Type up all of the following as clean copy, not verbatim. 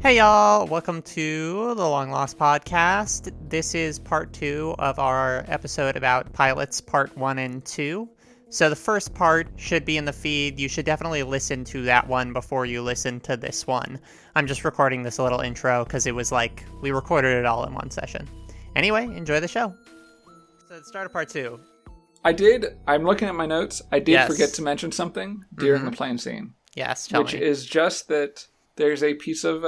Hey y'all, welcome to the Long Lost Podcast. This is part 2 of our episode about pilots part 1 and 2. So the first part should be in the feed. You should definitely listen to that one before you listen to this one. I'm just recording this little intro because it was like we recorded it all in one session. Anyway, enjoy the show. So let's start of part 2. I'm looking at my notes. I did forget to mention something during the plane scene. Yes, which is just that there's a piece of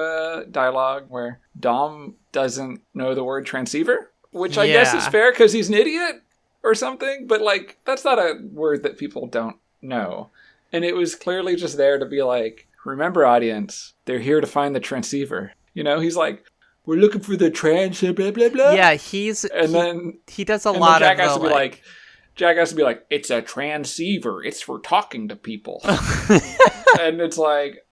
dialogue where Dom doesn't know the word transceiver, which I guess is fair because he's an idiot or something, but like that's not a word that people don't know. And it was clearly just there to be like, remember audience, they're here to find the transceiver. You know, he's like, we're looking for the trans, blah, blah, blah. Yeah, he does a lot Jack of has to be like, Jack has to be like, it's a transceiver. It's for talking to people. And it's like,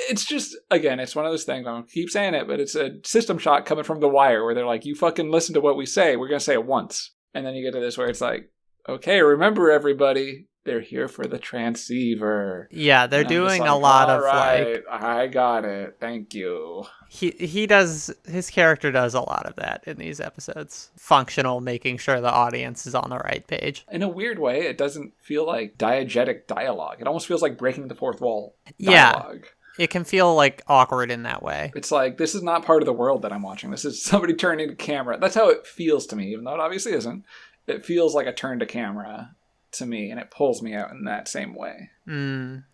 it's just, again, it's one of those things, I don't keep saying it, but it's a system shot coming from The Wire where they're like, you fucking listen to what we say. We're going to say it once. And then you get to this where it's like, okay, remember everybody, they're here for the transceiver. Yeah, they're doing a lot of like, I got it. Thank you. His character does a lot of that in these episodes. Functional, making sure the audience is on the right page. In a weird way, it doesn't feel like diegetic dialogue. It almost feels like breaking the fourth wall dialogue. Yeah. It can feel like awkward in that way. It's like, this is not part of the world that I'm watching. This is somebody turning to camera. That's how it feels to me, even though it obviously isn't. It feels like a turn to camera to me, and it pulls me out in that same way. When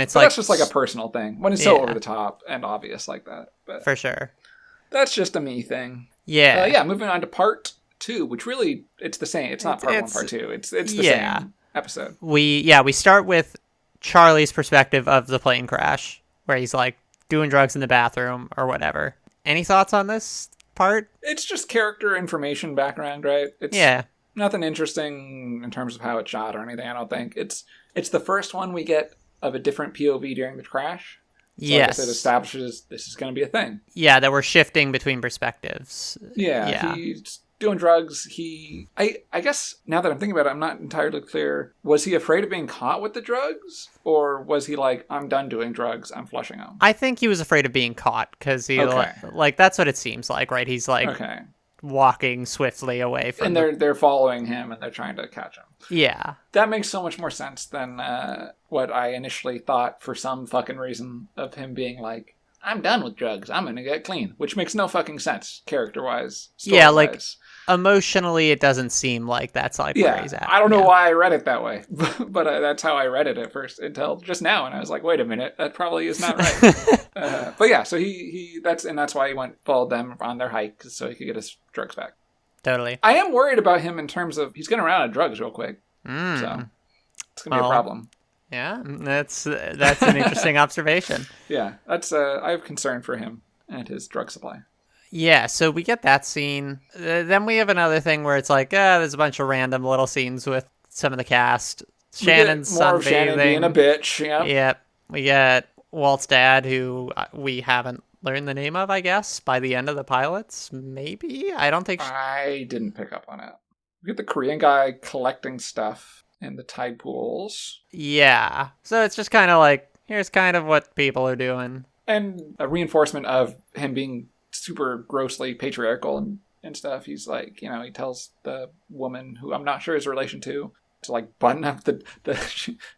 it's but like, that's just like a personal thing. When it's so over the top and obvious like that. But for sure. That's just a me thing. Yeah. Moving on to part 2, which really, it's the same. It's not part 1, part 2. It's the same episode. We start with Charlie's perspective of the plane crash, where he's like doing drugs in the bathroom or whatever. Any thoughts on this part? It's just character information background, right? It's nothing interesting in terms of how it's shot or anything, I don't think. It's the first one we get of a different POV during the crash. So I guess it establishes this is going to be a thing. Yeah, that we're shifting between perspectives. Yeah. He's doing drugs. I guess now that I'm thinking about it, I'm not entirely clear. Was he afraid of being caught with the drugs? Or was he like, I'm done doing drugs, I'm flushing them? I think he was afraid of being caught because he like that's what it seems like, right? He's like walking swiftly away from and they're following him and they're trying to catch him. Yeah. That makes so much more sense than what I initially thought for some fucking reason of him being like, I'm done with drugs, I'm gonna get clean. Which makes no fucking sense, character-wise, story-wise. Yeah, like, emotionally it doesn't seem like that's like where he's at. I don't know why I read it that way, but that's how I read it at first until just now, and I was like, wait a minute, that probably is not right. But yeah, so that's why he followed them on their hike, so he could get his drugs back. Totally. I am worried about him in terms of he's going to run out of drugs real quick, so it's going to be a problem. Yeah, that's an interesting observation. Yeah, that's I have concern for him and his drug supply. Yeah, so we get that scene. Then we have another thing where it's like, there's a bunch of random little scenes with some of the cast. Shannon's sunbathing. Shannon being a bitch. Yep. We get Walt's dad, who we haven't learned the name of, I guess, by the end of the pilots. Maybe? I don't think... I didn't pick up on it. We get the Korean guy collecting stuff in the tide pools. Yeah. So it's just kind of like, here's kind of what people are doing. And a reinforcement of him being super grossly patriarchal and stuff. He's like, he tells the woman, who I'm not sure his relation to like button up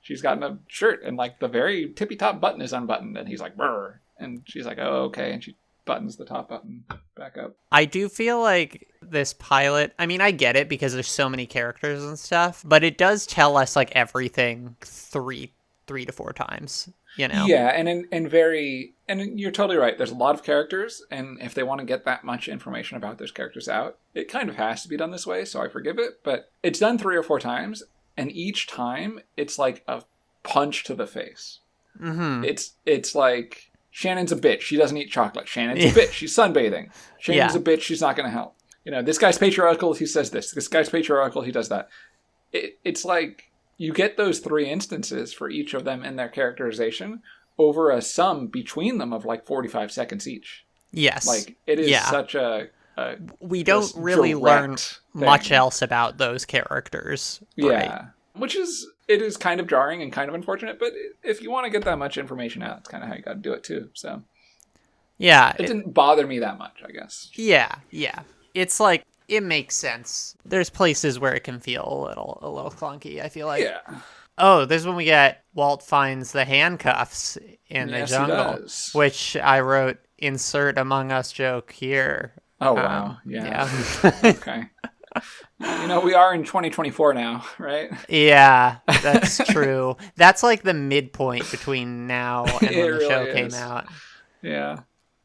she's gotten a shirt and like the very tippy top button is unbuttoned and he's like, brr. And she's like, oh, okay. And she buttons the top button back up. I do feel like this pilot, I mean, I get it because there's so many characters and stuff, but it does tell us like everything three to four times, Yeah, and you're totally right. There's a lot of characters, and if they want to get that much information about those characters out, it kind of has to be done this way, so I forgive it. But it's done 3 or 4 times, and each time it's like a punch to the face. Mm-hmm. It's like, Shannon's a bitch. She doesn't eat chocolate. Shannon's a bitch. She's sunbathing. Shannon's a bitch. She's not going to help. This guy's patriarchal. He says this. This guy's patriarchal. He does that. It's like, you get those 3 instances for each of them in their characterization over a sum between them of like 45 seconds each. Yes. Like, it is such a we don't really learn much else about those characters. Right? Yeah. Which is kind of jarring and kind of unfortunate, but if you want to get that much information out, it's kind of how you got to do it too. So Yeah. It didn't bother me that much, I guess. Yeah. It's like, it makes sense. There's places where it can feel a little clunky, I feel like. Yeah. Oh, this is when we get Walt finds the handcuffs in the Yes, jungle, he does. which I wrote insert Among Us joke here. Oh, wow. Yeah. Yeah. Okay. We are in 2024 now, right? Yeah, that's true. That's like the midpoint between now and when the really show is. came out. Yeah.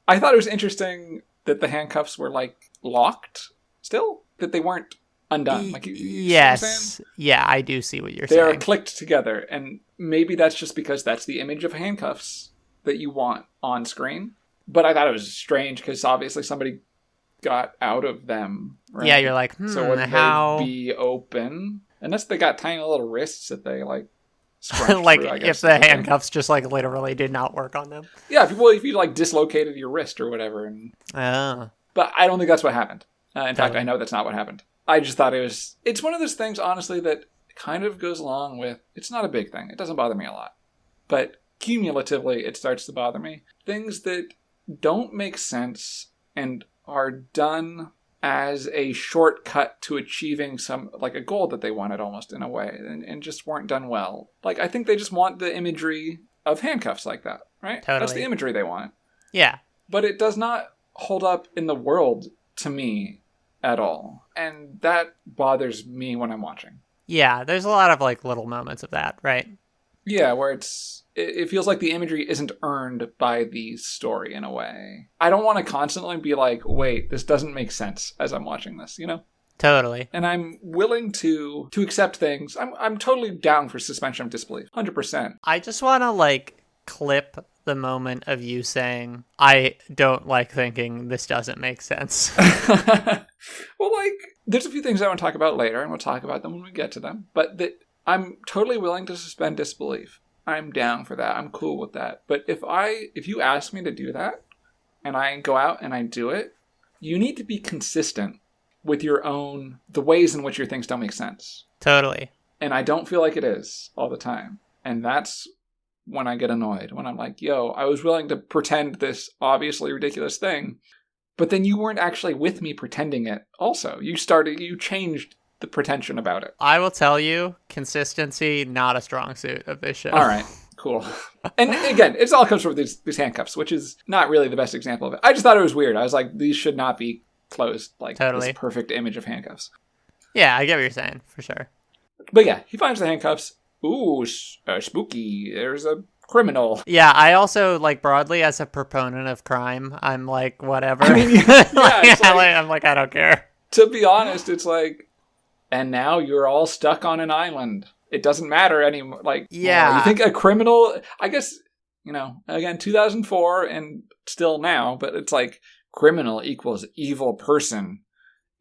I thought it was interesting that the handcuffs were, like, locked still, that they weren't undone. Like, you see what I'm saying? Yes. Yeah, I do see what you're They saying. are clicked together, and maybe that's just because that's the image of handcuffs that you want on screen. But I thought it was strange because obviously somebody got out of them. Right? Yeah, you're like, so would how? they be open? Unless they got tiny little wrists that they like scrunched Like through, I guess, if the handcuffs just like literally did not work on them. Yeah, if you like dislocated your wrist or whatever. Oh. But I don't think that's what happened. In fact, Totally. I know that's not what happened. I just thought it's one of those things, honestly, that kind of goes along with, it's not a big thing. It doesn't bother me a lot. But cumulatively, it starts to bother me. Things that don't make sense and are done as a shortcut to achieving some, like a goal that they wanted almost in a way, and just weren't done well. Like, I think they just want the imagery of handcuffs like that, right? Totally. That's the imagery they want. Yeah. But it does not hold up in the world to me at all. And that bothers me when I'm watching. Yeah, there's a lot of like little moments of that, right? Yeah, where it feels like the imagery isn't earned by the story in a way. I don't want to constantly be like, wait, this doesn't make sense as I'm watching this, Totally. And I'm willing to accept things. I'm totally down for suspension of disbelief. 100%. I just want to like clip the moment of you saying, I don't like thinking this doesn't make sense. Well, like, there's a few things I want to talk about later, and we'll talk about them when we get to them. But I'm totally willing to suspend disbelief. I'm down for that. I'm cool with that. But if you ask me to do that, and I go out and I do it, you need to be consistent with the ways in which your things don't make sense. Totally. And I don't feel like it is all the time. And that's when I get annoyed. When I'm like, yo, I was willing to pretend this obviously ridiculous thing, but then you weren't actually with me pretending it also. You changed the pretension about it. I will tell you, consistency, not a strong suit of this show. All right, cool. And again, it all comes from these handcuffs, which is not really the best example of it. I just thought it was weird. I was like, these should not be closed, like Totally. This perfect image of handcuffs. Yeah, I get what you're saying, for sure. But yeah, he finds the handcuffs. Ooh, spooky. There's a criminal. Yeah, I also, like, broadly, as a proponent of crime, I'm like, whatever. I mean, yeah, I'm like, I don't care. To be honest, it's like, and now you're all stuck on an island. It doesn't matter anymore. Like, yeah. You think a criminal, I guess, again, 2004 and still now, but it's like criminal equals evil person.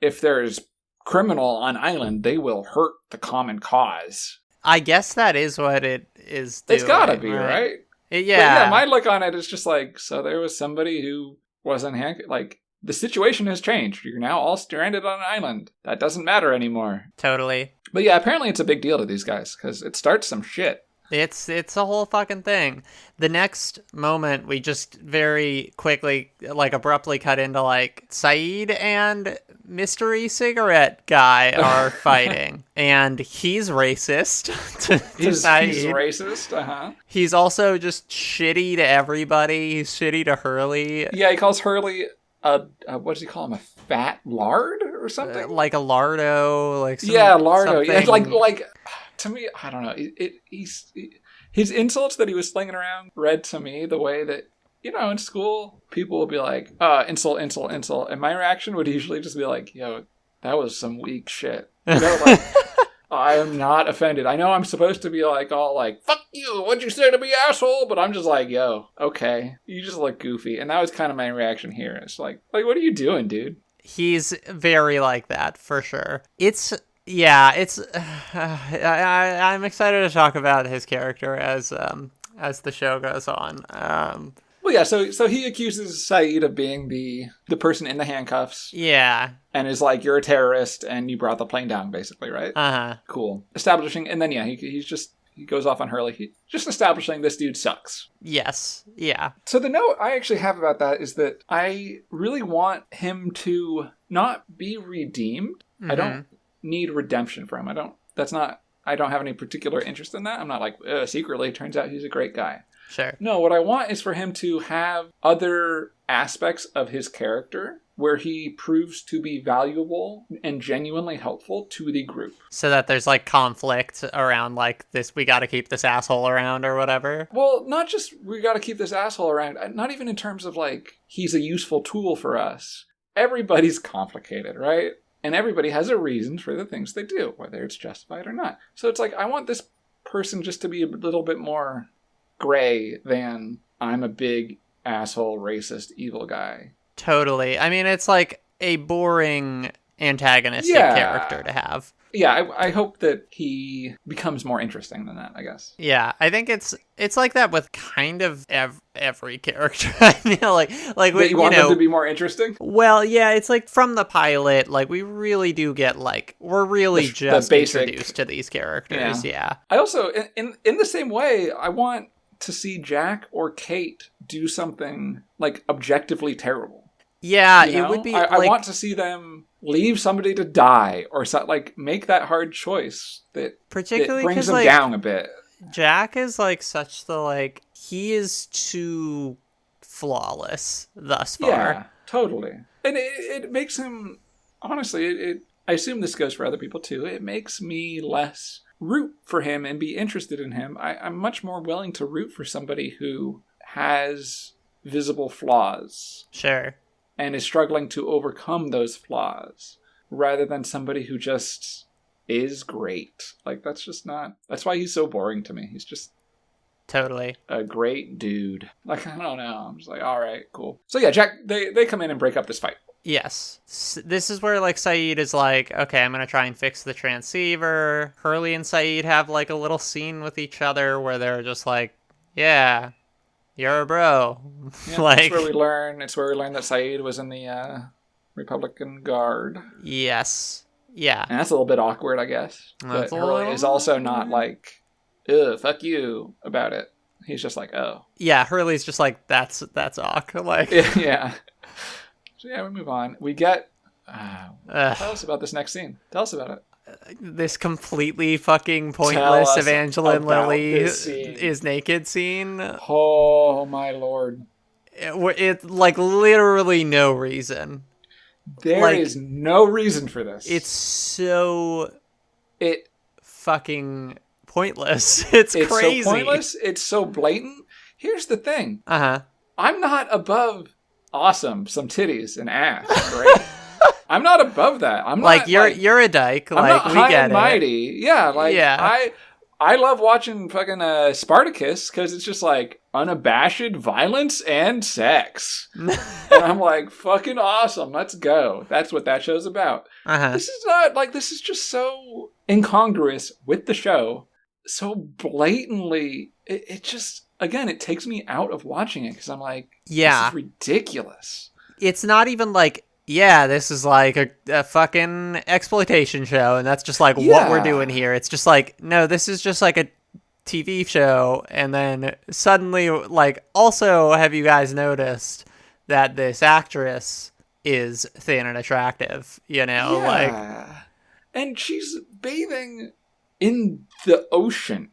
If there's criminal on island, they will hurt the common cause. I guess that is what it is doing. It's gotta be, right? Yeah. But yeah, my look on it is just like, so there was somebody who wasn't like, the situation has changed. You're now all stranded on an island. That doesn't matter anymore. Totally. But yeah, apparently it's a big deal to these guys, because it starts some shit. It's a whole fucking thing. The next moment, we just very quickly, like, abruptly cut into, like, Saeed and mystery cigarette guy are fighting. And he's racist to Saeed. He's racist, uh-huh. He's also just shitty to everybody. He's shitty to Hurley. Yeah, he calls Hurley what does he call him? A fat lard or something? Like a lardo. Lardo. Yeah, Something. like to me, I don't know. His insults that he was slinging around read to me the way that, in school, people will be like, insult. And my reaction would usually just be like, yo, that was some weak shit. I am not offended. I know I'm supposed to be like, all like, fuck you, what'd you say to me, asshole? But I'm just like, yo, okay, you just look goofy. And that was kind of my reaction here. It's like, what are you doing, dude? He's very like that, for sure. I'm excited to talk about his character as the show goes on. Well, yeah, so he accuses Saeed of being the person in the handcuffs. Yeah. And is like, you're a terrorist and you brought the plane down, basically, right? Uh-huh. Cool. Establishing, and then, yeah, he's just he goes off on Hurley. He just establishing this dude sucks. Yes. Yeah. So the note I actually have about that is that I really want him to not be redeemed. Mm-hmm. I don't need redemption for him. I don't have any particular interest in that. I'm not like, secretly, it turns out he's a great guy. Sure. No, what I want is for him to have other aspects of his character where he proves to be valuable and genuinely helpful to the group. So that there's, like, conflict around, like, this, we gotta keep this asshole around or whatever. Well, not just we gotta keep this asshole around, not even in terms of, like, he's a useful tool for us. Everybody's complicated, right? And everybody has a reason for the things they do, whether it's justified or not. So it's like, I want this person just to be a little bit more gray than I'm a big asshole, racist, evil guy. Totally. I mean, it's like a boring antagonistic character to have. Yeah, I hope that he becomes more interesting than that, I guess. Yeah, I think it's like that with kind of every character. I feel like that you want them to be more interesting? Well, yeah, it's like from the pilot, like we really do get like we're really just introduced to these characters. Yeah. I also in the same way, I want to see Jack or Kate do something like objectively terrible. Yeah, you know? It would be. I want to see them leave somebody to die, or like make that hard choice that particularly brings them like, down a bit. Jack is like such the like he is too flawless thus far. Yeah, totally, and it makes him honestly. I assume this goes for other people too. It makes me less root for him and be interested in him. I'm much more willing to root for somebody who has visible flaws. Sure. And is struggling to overcome those flaws, rather than somebody who just is great. Like, that's why he's so boring to me. He's just totally a great dude. Like, I don't know. I'm just like, all right, cool. So yeah, Jack, they come in and break up this fight. Yes. This is where, like, Saeed is like, okay, I'm going to try and fix the transceiver. Hurley and Saeed have, like, a little scene with each other where they're just like, yeah, you're a bro. Yeah, like, it's where we learn that Saeed was in the Republican Guard. Yes. Yeah. And that's a little bit awkward, I guess. But Hurley is also not like, ugh, fuck you about it. He's just like, oh. Yeah, Hurley's just like, that's awk. Like, yeah. So yeah, we move on. We get... tell us about this next scene. Tell us about it. This completely fucking pointless Evangeline Lilly is naked scene. Oh, my lord. It like, literally no reason. There is no reason for this. It's so... fucking pointless. It's crazy. So pointless. It's so blatant. Here's the thing. I'm not above some titties and ass, right? I'm not above that. I'm like, not you're a dyke. I'm like, not we high get and it. mighty. Yeah, like I love watching fucking Spartacus because it's just like unabashed violence and sex, and I'm like, fucking awesome. Let's go. That's what that show's about. This is not like, this is just so incongruous with the show, so blatantly. It just, again, it takes me out of watching it because I'm like, this is ridiculous. It's not even like, yeah, this is like a fucking exploitation show, and that's just like what we're doing here. It's just like, no, this is just like a TV show, and then suddenly, like, also, have you guys noticed that this actress is thin and attractive, you know? Yeah. Like, and she's bathing in the ocean.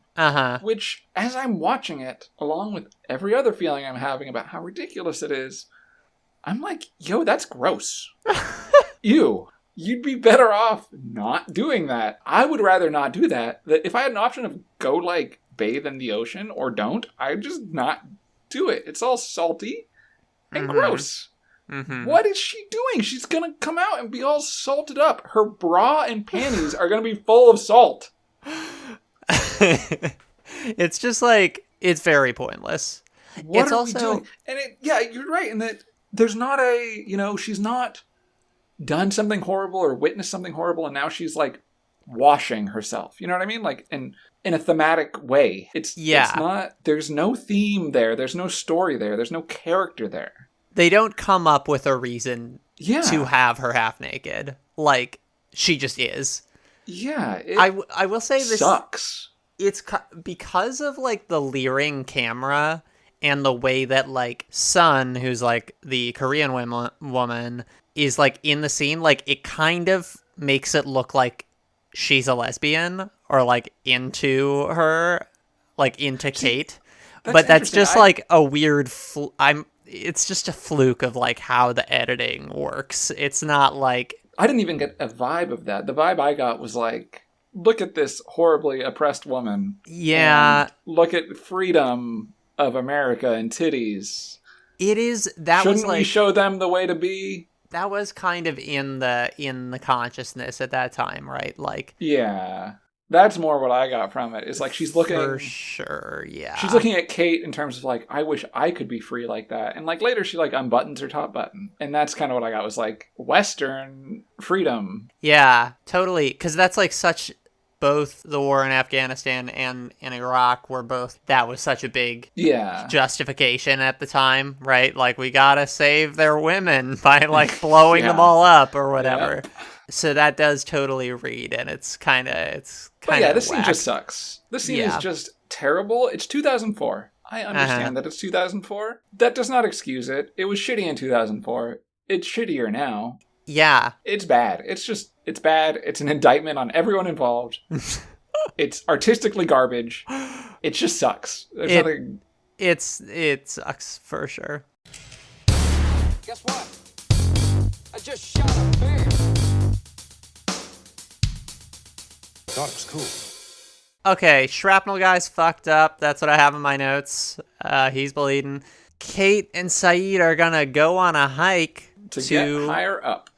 Which, as I'm watching it, along with every other feeling I'm having about how ridiculous it is, I'm like, yo, that's gross. You'd be better off not doing that. I would rather not do that. If I had an option of go, like, bathe in the ocean or don't, I'd just not do it. It's all salty and gross. What is she doing? She's gonna come out and be all salted up. Her bra and panties are gonna be full of salt. It's just like, it's very pointless. What are we doing? And you're right in that there's not she's not done something horrible or witnessed something horrible, and now she's like washing herself. You know what I mean? Like in a thematic way. It's not, there's no theme there. There's no story there. There's no character there. They don't come up with a reason to have her half naked. Like, she just is. Yeah. I will say this sucks. because of like the leering camera and the way that like Sun, who's like the Korean woman, is like in the scene, like it kind of makes it look like she's a lesbian or like into her, like into Kate. But that's just like a weird it's just a fluke of like how the editing works. It's not like I didn't even get a vibe of that. The vibe I got was like, look at this horribly oppressed woman. Yeah. And look at freedom of America and titties. It is that Shouldn't was like we show them the way to be? That was kind of in the consciousness at that time, right? Like, yeah, that's more what I got from it. It's like she's looking for sure, yeah. She's looking at Kate in terms of like, I wish I could be free like that. And like later she like unbuttons her top button, and that's kind of what I got was like Western freedom. Yeah, totally. Because that's like such. Both the war in Afghanistan and in Iraq were both, that was such a big justification at the time, right? Like, we gotta save their women by like blowing them all up or whatever. Yep. So that does totally read, and it's kind of this scene just sucks. This scene is just terrible. It's 2004. I understand that it's 2004. That does not excuse it. It was shitty in 2004. It's shittier now. Yeah. It's bad. It's bad. It's an indictment on everyone involved. It's artistically garbage. It just sucks. It sucks for sure. Guess what? I just shot a bear. Thought it was cool. Okay, shrapnel guy's fucked up. That's what I have in my notes. He's bleeding. Kate and Saeed are gonna go on a hike to get higher up.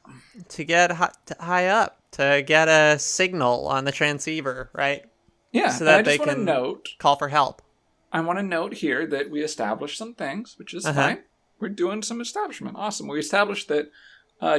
To get high up, to get a signal on the transceiver, right? Yeah, so that they can call for help. I want to note here that we established some things, which is fine. We're doing some establishment. Awesome. We established that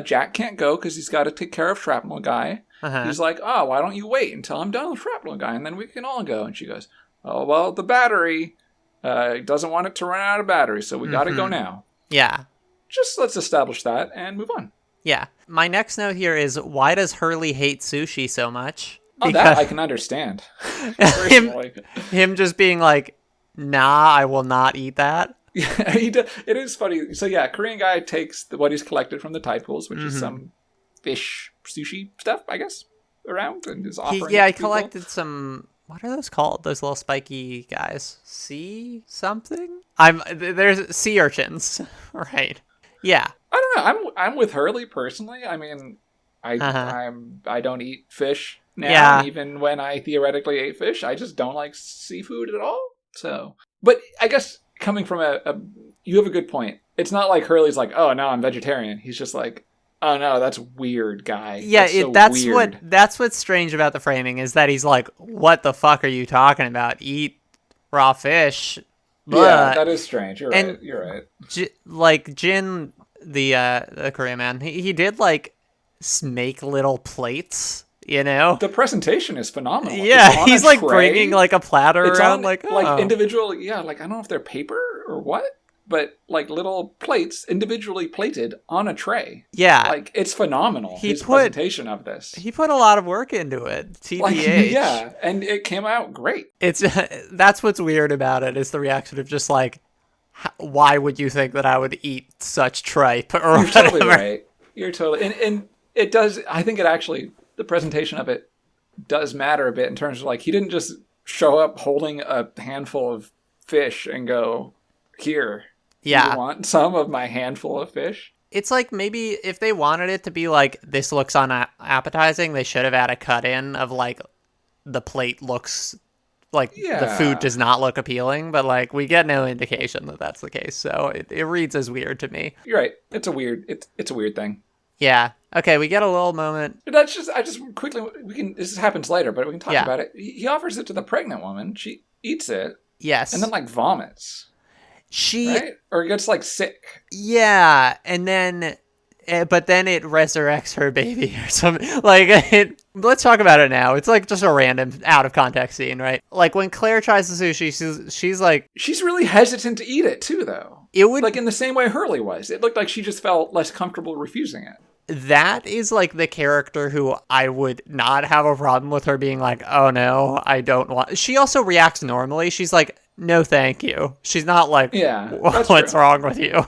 Jack can't go because he's got to take care of Shrapnel Guy. He's like, oh, why don't you wait until I'm done with Shrapnel Guy, and then we can all go. And she goes, oh, well, the battery doesn't want it to run out of battery, so we got to go now. Yeah. Just let's establish that and move on. Yeah. My next note here is, why does Hurley hate sushi so much? Oh, that I can understand. him just being like, nah, I will not eat that. Yeah, it is funny. So yeah, Korean guy takes what he's collected from the tide pools, which is some fish sushi stuff, I guess, around, and is offering he collected some, what are those called? Those little spiky guys? Sea something? There's sea urchins, right? Yeah. I don't know. I'm with Hurley personally. I mean, I don't eat fish now. Yeah. Even when I theoretically ate fish, I just don't like seafood at all. So, but I guess coming from you have a good point. It's not like Hurley's like, oh no, I'm vegetarian. He's just like, oh no, that's weird, guy. Yeah, that's what's strange about the framing is that he's like, what the fuck are you talking about? Eat raw fish. Yeah, that is strange. You're right. Like Jin, the Korean man, he did like make little plates, you know. The presentation is phenomenal. Yeah, he's like bringing like a platter around, like individual. Yeah, like I don't know if they're paper or what, but like little plates individually plated on a tray. Yeah, like it's phenomenal. His presentation of this. He put a lot of work into it. TBH. Yeah, and it came out great. That's what's weird about it is the reaction of just like, why would you think that I would eat such tripe or You're totally right. You're totally and it does. I think it actually the presentation of it does matter a bit in terms of like he didn't just show up holding a handful of fish and go, here. Yeah. You want some of my handful of fish? It's like maybe if they wanted it to be like, this looks unappetizing, they should have had a cut in of like the plate looks like the food does not look appealing, but like we get no indication that that's the case. So it reads as weird to me. You're right. It's a weird thing. Yeah. Okay. We get a little moment. That's just, I just quickly, this happens later, but we can talk about it. He offers it to the pregnant woman. She eats it. Yes. And then like vomits. Right? Or gets like sick. Yeah, and then, but then it resurrects her baby or something. Like Let's talk about it now. It's like just a random out of context scene, right? Like when Claire tries the sushi, she's like, She's really hesitant to eat it too, though. it would Like in the same way Hurley was. It looked like she just felt less comfortable refusing it. that is like the character who I would not have a problem with her being like, oh no, I don't want. She also reacts normally. She's like, no, thank you. She's not like, Yeah, that's what's true. wrong with you?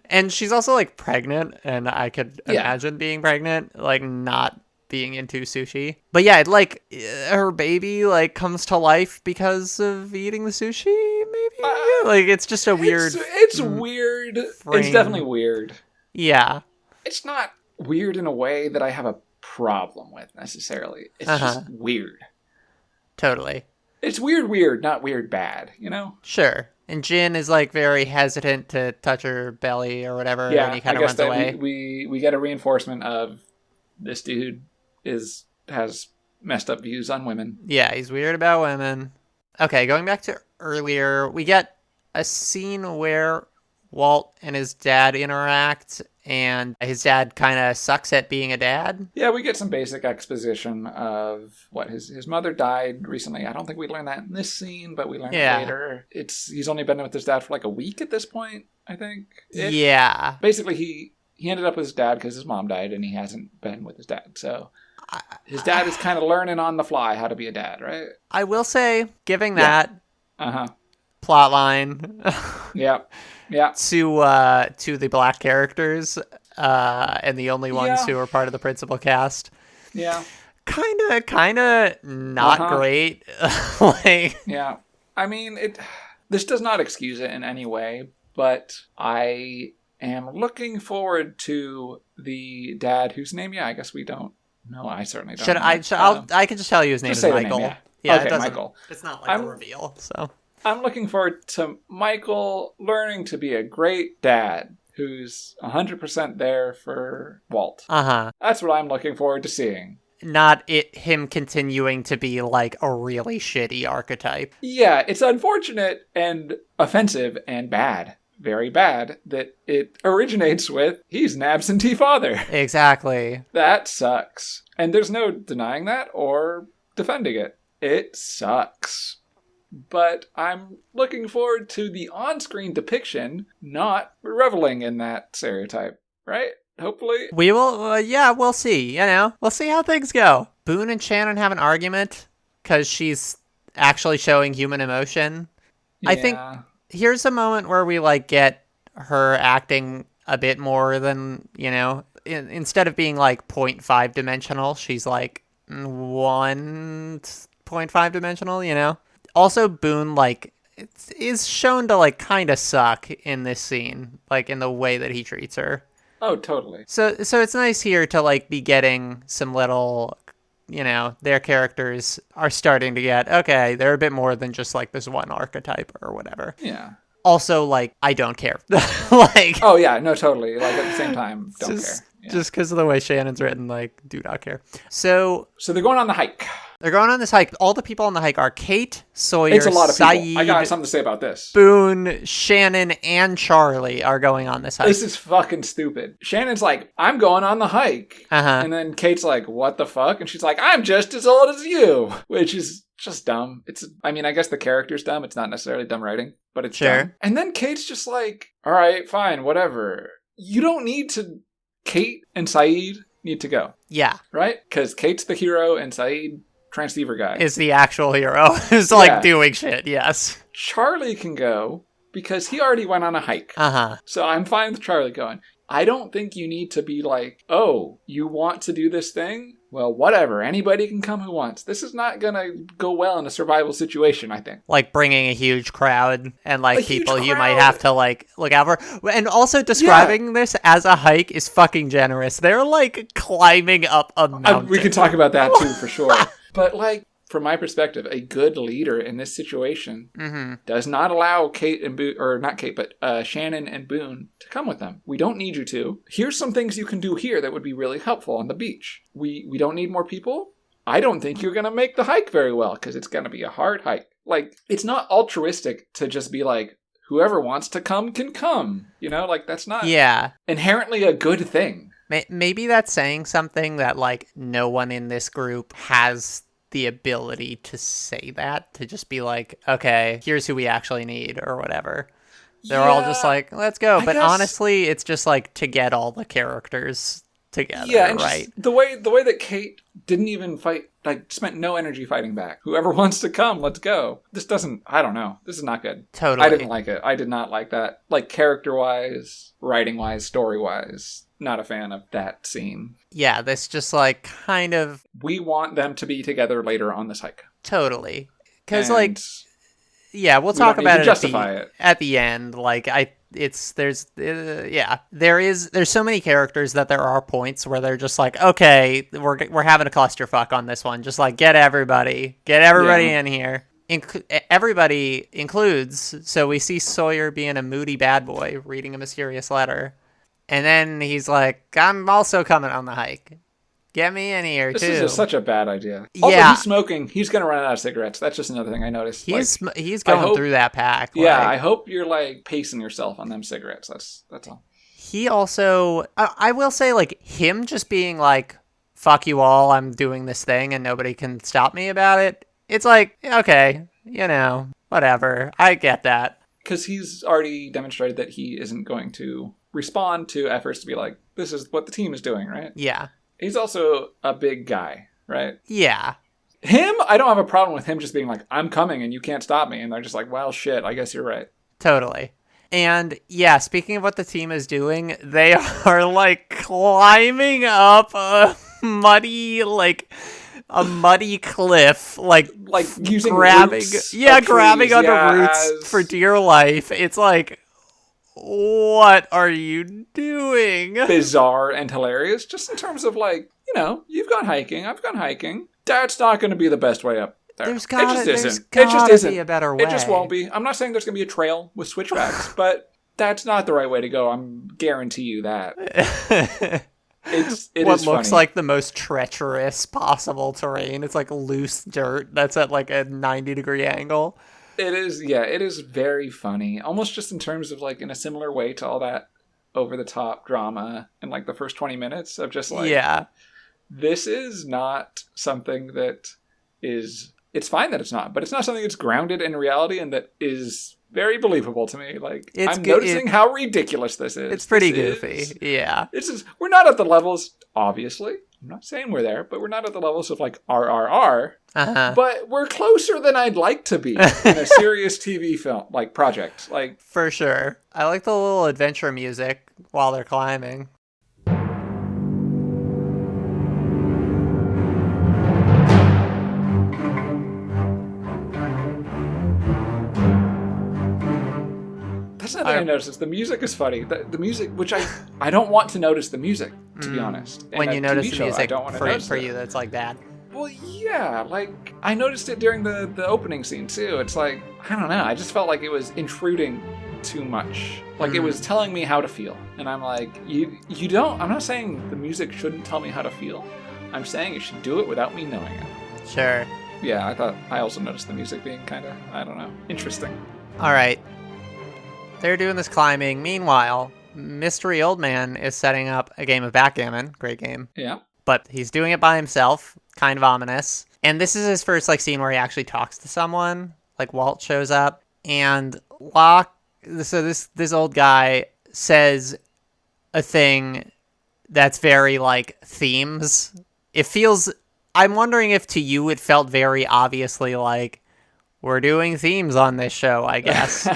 And she's also like pregnant, and I could Yeah. imagine being pregnant, like not being into sushi. But yeah, like her baby like comes to life because of eating the sushi, maybe? Like it's just a weird. It's weird. frame. It's definitely weird. Yeah. It's not weird in a way that I have a problem with necessarily. It's just weird. Totally. It's weird, not weird bad, you know? Sure. And Jin is like very hesitant to touch her belly or whatever, Yeah, and he kind I of guess runs that away. we get a reinforcement of this dude has messed up views on women. Yeah, he's weird about women. Okay, going back to earlier, we get a scene where Walt and his dad interact, and his dad kind of sucks at being a dad. Yeah, we get some basic exposition of what his mother died recently. I don't think we learned that in this scene, but we learned it later. He's only been with his dad for like a week at this point, I think. Yeah. Basically, he ended up with his dad because his mom died, and he hasn't been with his dad. So his dad is kind of learning on the fly how to be a dad, right? I will say, giving that Uh-huh. plot line Yeah. Yeah. to the black characters and the only ones Yeah. who are part of the principal cast, Yeah. kind of not great. Like, Yeah. I mean, this does not excuse it in any way, but I am looking forward to the dad whose name, I guess we don't know. I certainly don't know. I can just tell you his name just is say the Michael. name, Yeah, okay, it doesn't, Michael. It's not like a reveal, so. I'm looking forward to Michael learning to be a great dad who's 100% there for Walt. That's what I'm looking forward to seeing. Not him continuing to be like a really shitty archetype. Yeah, it's unfortunate and offensive and bad. Very bad that it originates with he's an absentee father. Exactly. That sucks. And there's no denying that or defending it. It sucks. But I'm looking forward to the on-screen depiction not reveling in that stereotype, right? Hopefully. We will, we'll see, We'll see how things go. Boone and Shannon have an argument because she's actually showing human emotion. Yeah. I think here's a moment where we, like, get her acting a bit more than, instead of being, like, 0.5 dimensional, she's, like, 1.5 dimensional, Also, Boone, like, is shown to, like, kind of suck in this scene, like, in the way that he treats her. Oh, totally. So it's nice here to, like, be getting some little, their characters are starting to get, okay, they're a bit more than just, like, this one archetype or whatever. Yeah. Also, like, I don't care. Like, oh, yeah, no, totally. Like, at the same time, don't care. Yeah. Just because of the way Shannon's written, like, do not care. So they're going on the hike. They're going on this hike. All the people on the hike are Kate, Sawyer, it's a lot of Saeed, people. I got something to say about this. Boone, Shannon, and Charlie are going on this hike. This is fucking stupid. Shannon's like, I'm going on the hike. And then Kate's like, what the fuck? And she's like, I'm just as old as you. Which is just dumb. I guess the character's dumb. It's not necessarily dumb writing, but it's dumb. And then Kate's just like, all right, fine, whatever. You don't need to... Kate and Saeed need to go. Yeah. Right? Because Kate's the hero and Saeed... transceiver guy is the actual hero who's like doing shit. Yes. Charlie can go because he already went on a hike. So I'm fine with Charlie going. I don't think you need to be like, oh, you want to do this thing? Well, whatever. Anybody can come who wants. This is not going to go well in a survival situation, I think. Like bringing a huge crowd and like people you might have to like look out for. And also describing this as a hike is fucking generous. They're like climbing up a mountain. We can talk about that too, for sure. But like, from my perspective, a good leader in this situation does not allow Kate and Boone, or not Kate, but Shannon and Boone to come with them. We don't need you to. Here's some things you can do here that would be really helpful on the beach. We don't need more people. I don't think you're going to make the hike very well because it's going to be a hard hike. Like, it's not altruistic to just be like, whoever wants to come can come. Like, that's not inherently a good thing. Maybe that's saying something that, like, no one in this group has the ability to say that, to just be like, okay, here's who we actually need, or whatever. They're all just like, let's go. I But guess... honestly, it's just like to get all the characters together, Yeah, and right? just the way that Kate didn't even fight, like, spent no energy fighting back. Whoever wants to come, let's go. This doesn't, I don't know. This is not good. Totally. I didn't like it. I did not like that. Like, character-wise, writing-wise, story-wise, not a fan of that scene. Yeah, this just, like, kind of... We want them to be together later on this hike. Totally. Because, And like, yeah, we'll we talk don't need about to it justify at the end. Like, there's so many characters that there are points where they're just like, okay, we're having a clusterfuck on this one. Just like, get everybody in here. Everybody includes, so we see Sawyer being a moody bad boy reading a mysterious letter. And then he's like, I'm also coming on the hike. Get me in here, This too. is just such a bad idea. Also, Yeah. he's smoking. He's going to run out of cigarettes. That's just another thing I noticed. He's Like, going through that pack. Yeah, like- I hope you're, like, pacing yourself on them cigarettes. That's all. He also, I will say, like, him just being like, fuck you all, I'm doing this thing and nobody can stop me about it. It's like, okay, whatever. I get that. Because he's already demonstrated that he isn't going to respond to efforts to be like, this is what the team is doing, right? Yeah. He's also a big guy, right? Yeah. Him, I don't have a problem with him just being like, I'm coming and you can't stop me. And they're just like, well, shit, I guess you're right. Totally. And yeah, speaking of what the team is doing, they are like climbing up a muddy cliff, like using grabbing, roots grabbing trees, onto yeah, roots for dear life. It's like, what are you doing? Bizarre and hilarious, just in terms of like, you've gone hiking, I've gone hiking. That's not going to be the best way up there. There's gotta be a better way. It just won't be. I'm not saying there's going to be a trail with switchbacks, but that's not the right way to go. I'm guarantee you that. It what is looks funny. like the most treacherous possible terrain. It's like loose dirt that's at like a 90-degree angle. It is, yeah, it is very funny. Almost just in terms of like in a similar way to all that over-the-top drama in like the first 20 minutes of just like, yeah, this is not something that is, it's fine that it's not, but it's not something that's grounded in reality and that is very believable to me. Like, I'm noticing how ridiculous this is. It's pretty goofy. Yeah. We're not at the levels, obviously. I'm not saying we're there, but we're not at the levels of like RRR. Uh-huh. But we're closer than I'd like to be in a serious TV film, like project. Like, for sure. I like the little adventure music while they're climbing. that's another thing I noticed. Is the music is funny. The music, which I don't want to notice the music, to be honest. When you notice the music, I don't want to notice for you, that's like bad. Well, yeah, like, I noticed it during the opening scene, too. It's like, I don't know, I just felt like it was intruding too much. Like, it was telling me how to feel. And I'm like, you don't, I'm not saying the music shouldn't tell me how to feel. I'm saying it should do it without me knowing it. Sure. Yeah, I also noticed the music being kind of, I don't know, interesting. All right. They're doing this climbing. Meanwhile, Mystery Old Man is setting up a game of backgammon. Great game. Yeah. But he's doing it by himself. Kind of ominous. And this is his first scene where he actually talks to someone. Like, Walt shows up, and Locke, so this old guy says a thing that's very like themes. It feels, I'm wondering if to you it felt very obviously like, we're doing themes on this show, I guess.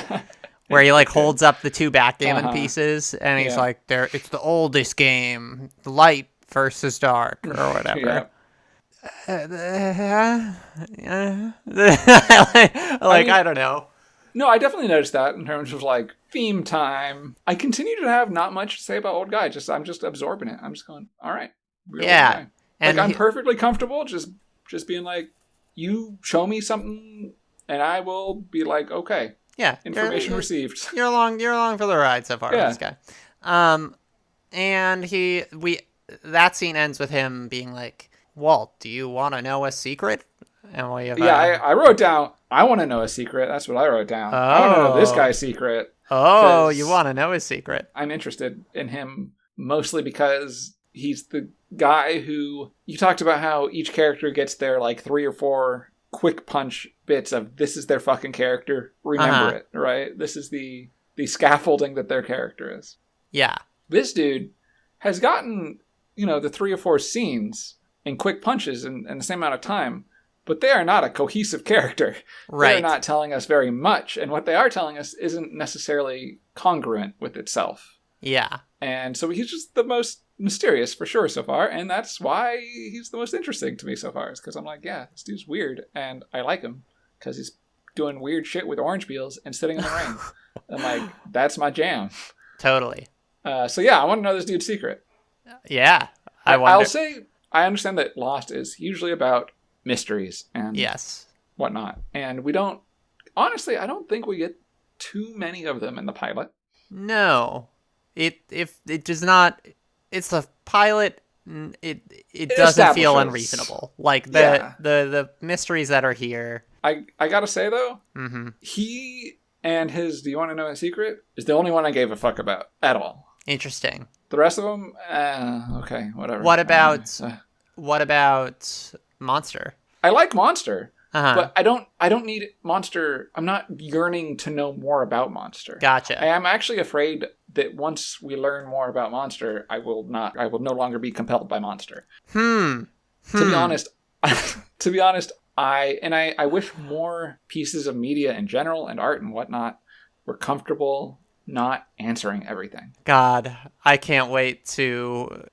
Where he like holds up the two backgammon pieces, and he's like, it's the oldest game, light versus dark, or whatever. Yeah. I don't know. No, I definitely noticed that in terms of like theme time. I continue to have not much to say about Old Guy. I'm just absorbing it. I'm just going, all right. Yeah. And I'm perfectly comfortable just being like, you show me something and I will be like, okay. Yeah. Information received. You're along for the ride so far with this guy. And that scene ends with him being like, Walt, do you want to know a secret? And we have I wrote down, I want to know a secret. That's what I wrote down. I want to know this guy's secret. Oh, you want to know his secret. I'm interested in him mostly because He's the guy who, you talked about how each character gets their like 3 or 4 quick punch bits of this is their fucking character. Remember it, right? This is the scaffolding that their character is. Yeah. This dude has gotten, the 3 or 4 scenes in quick punches in the same amount of time, but they are not a cohesive character. Right. They're not telling us very much, and what they are telling us isn't necessarily congruent with itself. Yeah. And so he's just the most mysterious for sure so far, and that's why he's the most interesting to me so far, is because I'm like, yeah, this dude's weird, and I like him because he's doing weird shit with orange peels and sitting in the rain. I'm like, that's my jam. Totally. So yeah, I want to know this dude's secret. Yeah. I'll say I understand that Lost is usually about mysteries and yes, whatnot. And we don't, honestly, I don't think we get too many of them in the pilot. No. It does not, it's the pilot, it doesn't feel unreasonable. Like the mysteries that are here. I gotta say though, he and his Do You Want to Know a Secret is the only one I gave a fuck about at all. Interesting. The rest of them, okay, whatever. What about Monster? I like Monster, but I don't need Monster. I'm not yearning to know more about Monster. Gotcha. I am actually afraid that once we learn more about Monster, I will no longer be compelled by Monster. To be honest, I wish more pieces of media in general and art and whatnot were comfortable not answering everything. God, I can't wait to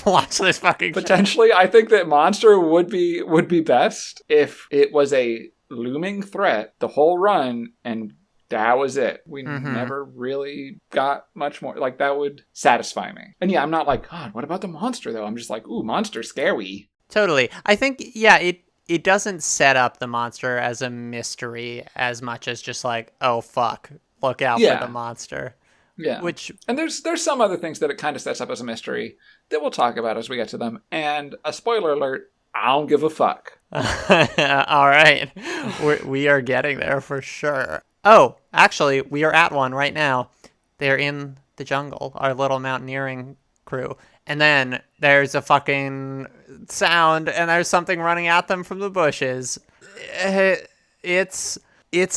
watch this fucking Potentially, show. I think that Monster would be best if it was a looming threat the whole run, and that was it. We never really got much more. Like, that would satisfy me. And yeah, I'm not like, God, what about the monster, though? I'm just like, ooh, monster, scary. Totally. I think, yeah, it doesn't set up the monster as a mystery as much as just like, oh, fuck. Look out for the monster. Yeah. And there's some other things that it kind of sets up as a mystery that we'll talk about as we get to them. And a spoiler alert, I don't give a fuck. All right. We are getting there for sure. Oh, actually, we are at one right now. They're in the jungle, our little mountaineering crew. And then there's a fucking sound, and there's something running at them from the bushes. It's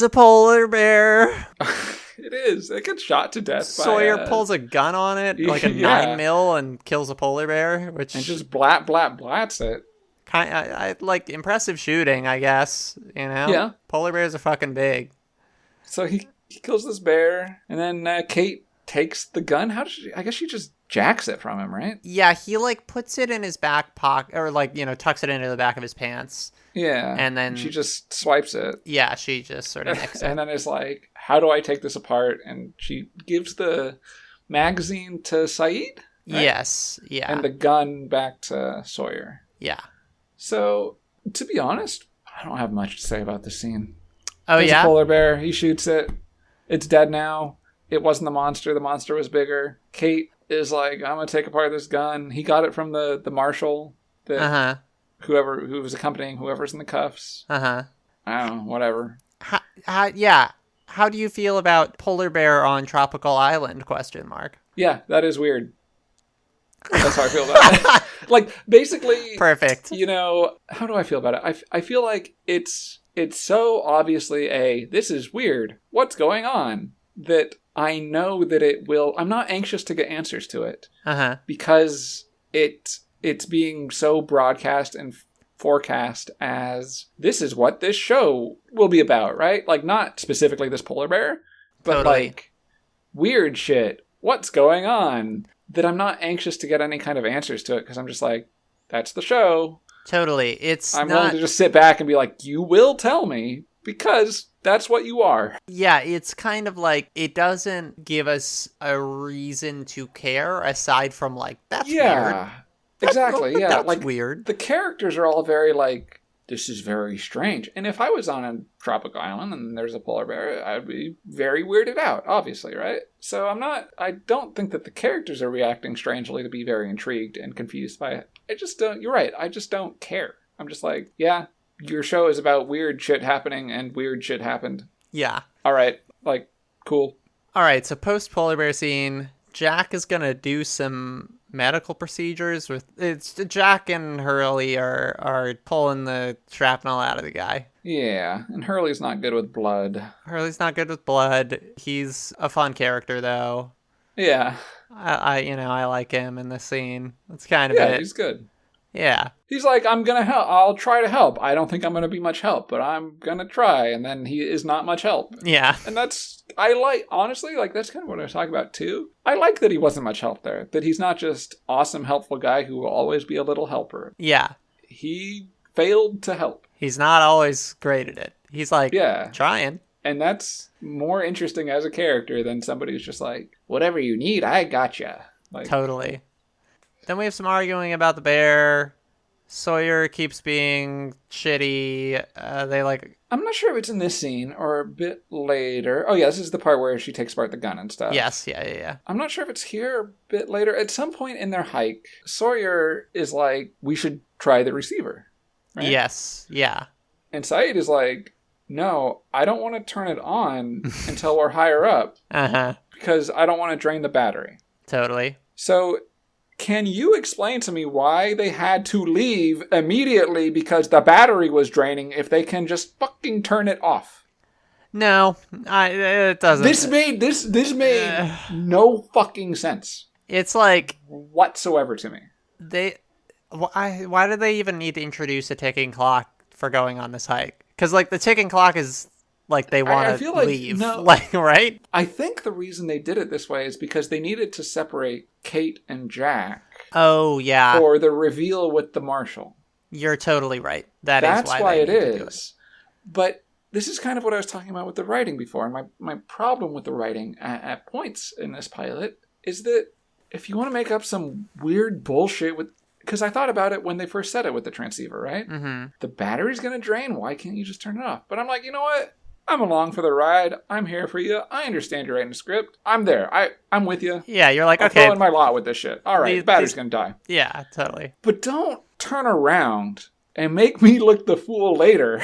a polar bear. It is. It gets shot to death. Sawyer pulls a gun on it, like a 9mm, and kills a polar bear, and just blats it. I like impressive shooting, I guess. Yeah. Polar bears are fucking big. So he kills this bear, and then Kate takes the gun. How does she? I guess she just jacks it from him, right? Yeah, he like puts it in his back pocket, or like tucks it into the back of his pants. Yeah, and then she just swipes it. Yeah, she just sort of nicks it. And then it's like, how do I take this apart? And she gives the magazine to Saeed. Right? Yes, yeah, and the gun back to Sawyer. Yeah. So, to be honest, I don't have much to say about this scene. Oh, There's yeah? a polar bear. He shoots it. It's dead now. It wasn't the monster. The monster was bigger. Kate is like, I'm going to take apart this gun. He got it from the marshal. That who was accompanying whoever's in the cuffs. I don't know. Whatever. How do you feel about polar bear on tropical island? ? Yeah, that is weird. That's how I feel about it. Like, basically... Perfect. How do I feel about it? I feel like it's so obviously this is weird. What's going on? That I know that it will... I'm not anxious to get answers to it. Because it's being so broadcast and forecast as this is what this show will be about, right? Like, not specifically this polar bear, but like weird shit. What's going on? That I'm not anxious to get any kind of answers to it, because I'm just like, that's the show. Totally. I'm willing to just sit back and be like, you will tell me, because that's what you are. Yeah, it's kind of like, it doesn't give us a reason to care, aside from like, that's weird. Exactly, yeah. That's like, weird. The characters are all very like, this is very strange. And if I was on a tropical island and there's a polar bear, I'd be very weirded out, obviously, right? So I don't think that the characters are reacting strangely to be very intrigued and confused by it. I just don't, you're right, I just don't care. I'm just like, yeah, your show is about weird shit happening and weird shit happened. Yeah. All right, like, cool. All right, so post polar bear scene, Jack is going to do some medical procedures with it's Jack and Hurley are pulling the shrapnel out of the guy. Yeah, and Hurley's not good with blood. Hurley's not good with blood. He's a fun character though. Yeah. I like him in this scene. That's kind of Yeah, it. he's good. Yeah. He's like, I'm gonna help. I'll try to help. I don't think I'm gonna be much help, but I'm gonna try. And then he is not much help. Yeah. And honestly, like, that's kind of what I was talking about, too. I like that he wasn't much help there. That he's not just awesome, helpful guy who will always be a little helper. Yeah. He failed to help. He's not always great at it. He's like, trying. And that's more interesting as a character than somebody who's just like, whatever you need, I gotcha. Like, Totally. Then we have some arguing about the bear. Sawyer keeps being shitty. I'm not sure if it's in this scene or a bit later. Oh, yeah, this is the part where she takes apart the gun and stuff. Yes, yeah. I'm not sure if it's here or a bit later. At some point in their hike, Sawyer is like, we should try the receiver. Right? Yes, yeah. And Saeed is like, no, I don't want to turn it on until we're higher up. Uh-huh. Because I don't want to drain the battery. Totally. So, can you explain to me why they had to leave immediately because the battery was draining if they can just fucking turn it off? No, it doesn't. This made no fucking sense. It's like whatsoever to me. Why did they even need to introduce a ticking clock for going on this hike? Because like the ticking clock is like they want to leave, like right? I think the reason they did it this way is because they needed to separate Kate and Jack. Oh yeah, for the reveal with the marshal. You're totally right. That's why it is. But this is kind of what I was talking about with the writing before. And my problem with the writing at points in this pilot is that if you want to make up some weird bullshit with... Because I thought about it when they first said it with the transceiver, right? Mm-hmm. The battery's going to drain. Why can't you just turn it off? But I'm like, you know what? I'm along for the ride. I'm here for you. I understand you're writing a script. I'm there. I'm with you. Yeah, you're like, I'm okay. throwing my lot with this shit. All right, the battery's going to die. Yeah, totally. But don't turn around and make me look the fool later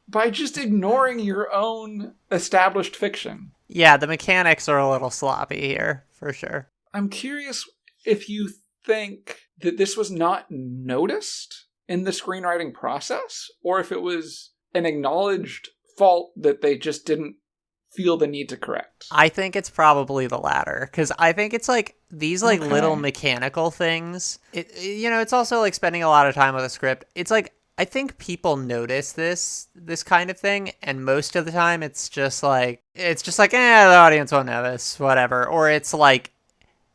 by just ignoring your own established fiction. Yeah, the mechanics are a little sloppy here, for sure. I'm curious if you think that this was not noticed in the screenwriting process, or if it was an acknowledged fault that they just didn't feel the need to correct. I think it's probably the latter, because I think it's like these like little mechanical things. It's also like spending a lot of time with a script. It's like I think people notice this kind of thing, and most of the time it's just like the audience won't know this, whatever, or it's like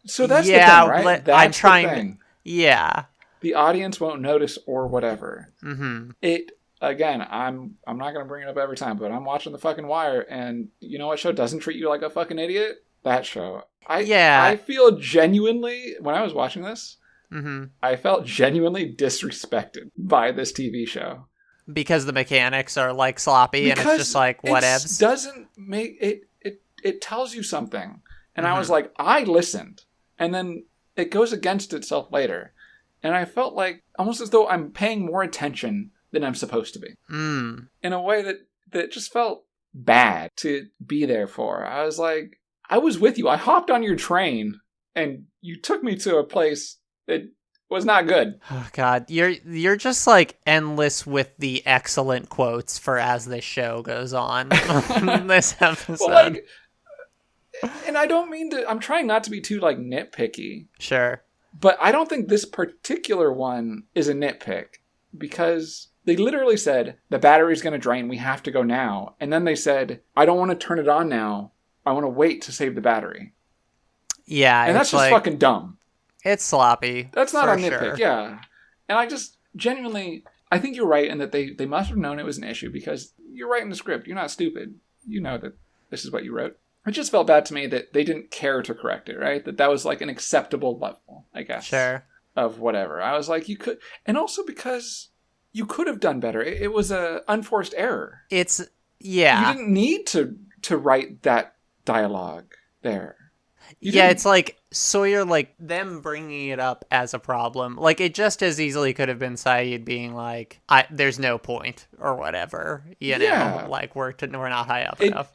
so that's the thing, right? That's I'm trying. The thing. Yeah, the audience won't notice or whatever. Mm-hmm. Again, I'm not going to bring it up every time, but I'm watching The fucking Wire, and you know what show doesn't treat you like a fucking idiot? That show. I feel genuinely, when I was watching this, I felt genuinely disrespected by this TV show. Because the mechanics are like sloppy, and it's just like whatevs. It doesn't make it tells you something. And I was like, I listened. And then it goes against itself later. And I felt like almost as though I'm paying more attention than I'm supposed to be. In a way that just felt bad to be there for. I was like, I was with you. I hopped on your train and you took me to a place that was not good. Oh God, you're just like endless with the excellent quotes for as this show goes on. This episode. Well, like, and I don't mean to, I'm trying not to be too like nitpicky. Sure. But I don't think this particular one is a nitpick because they literally said, the battery's going to drain. We have to go now. And then they said, I don't want to turn it on now. I want to wait to save the battery. Yeah. And that's just like, fucking dumb. It's sloppy. That's not a nitpick. Yeah. And I just genuinely, I think you're right in that they must have known it was an issue because you're writing the script. You're not stupid. You know that this is what you wrote. It just felt bad to me that they didn't care to correct it, right? That was like an acceptable level, I guess. Sure. Of whatever. I was like, you could, and also because you could have done better. It was a unforced error. You didn't need to write that dialogue there. It's like Sawyer, like them bringing it up as a problem. Like it just as easily could have been Saeed being like, "There's no point" or whatever. You know, like we're not high up enough.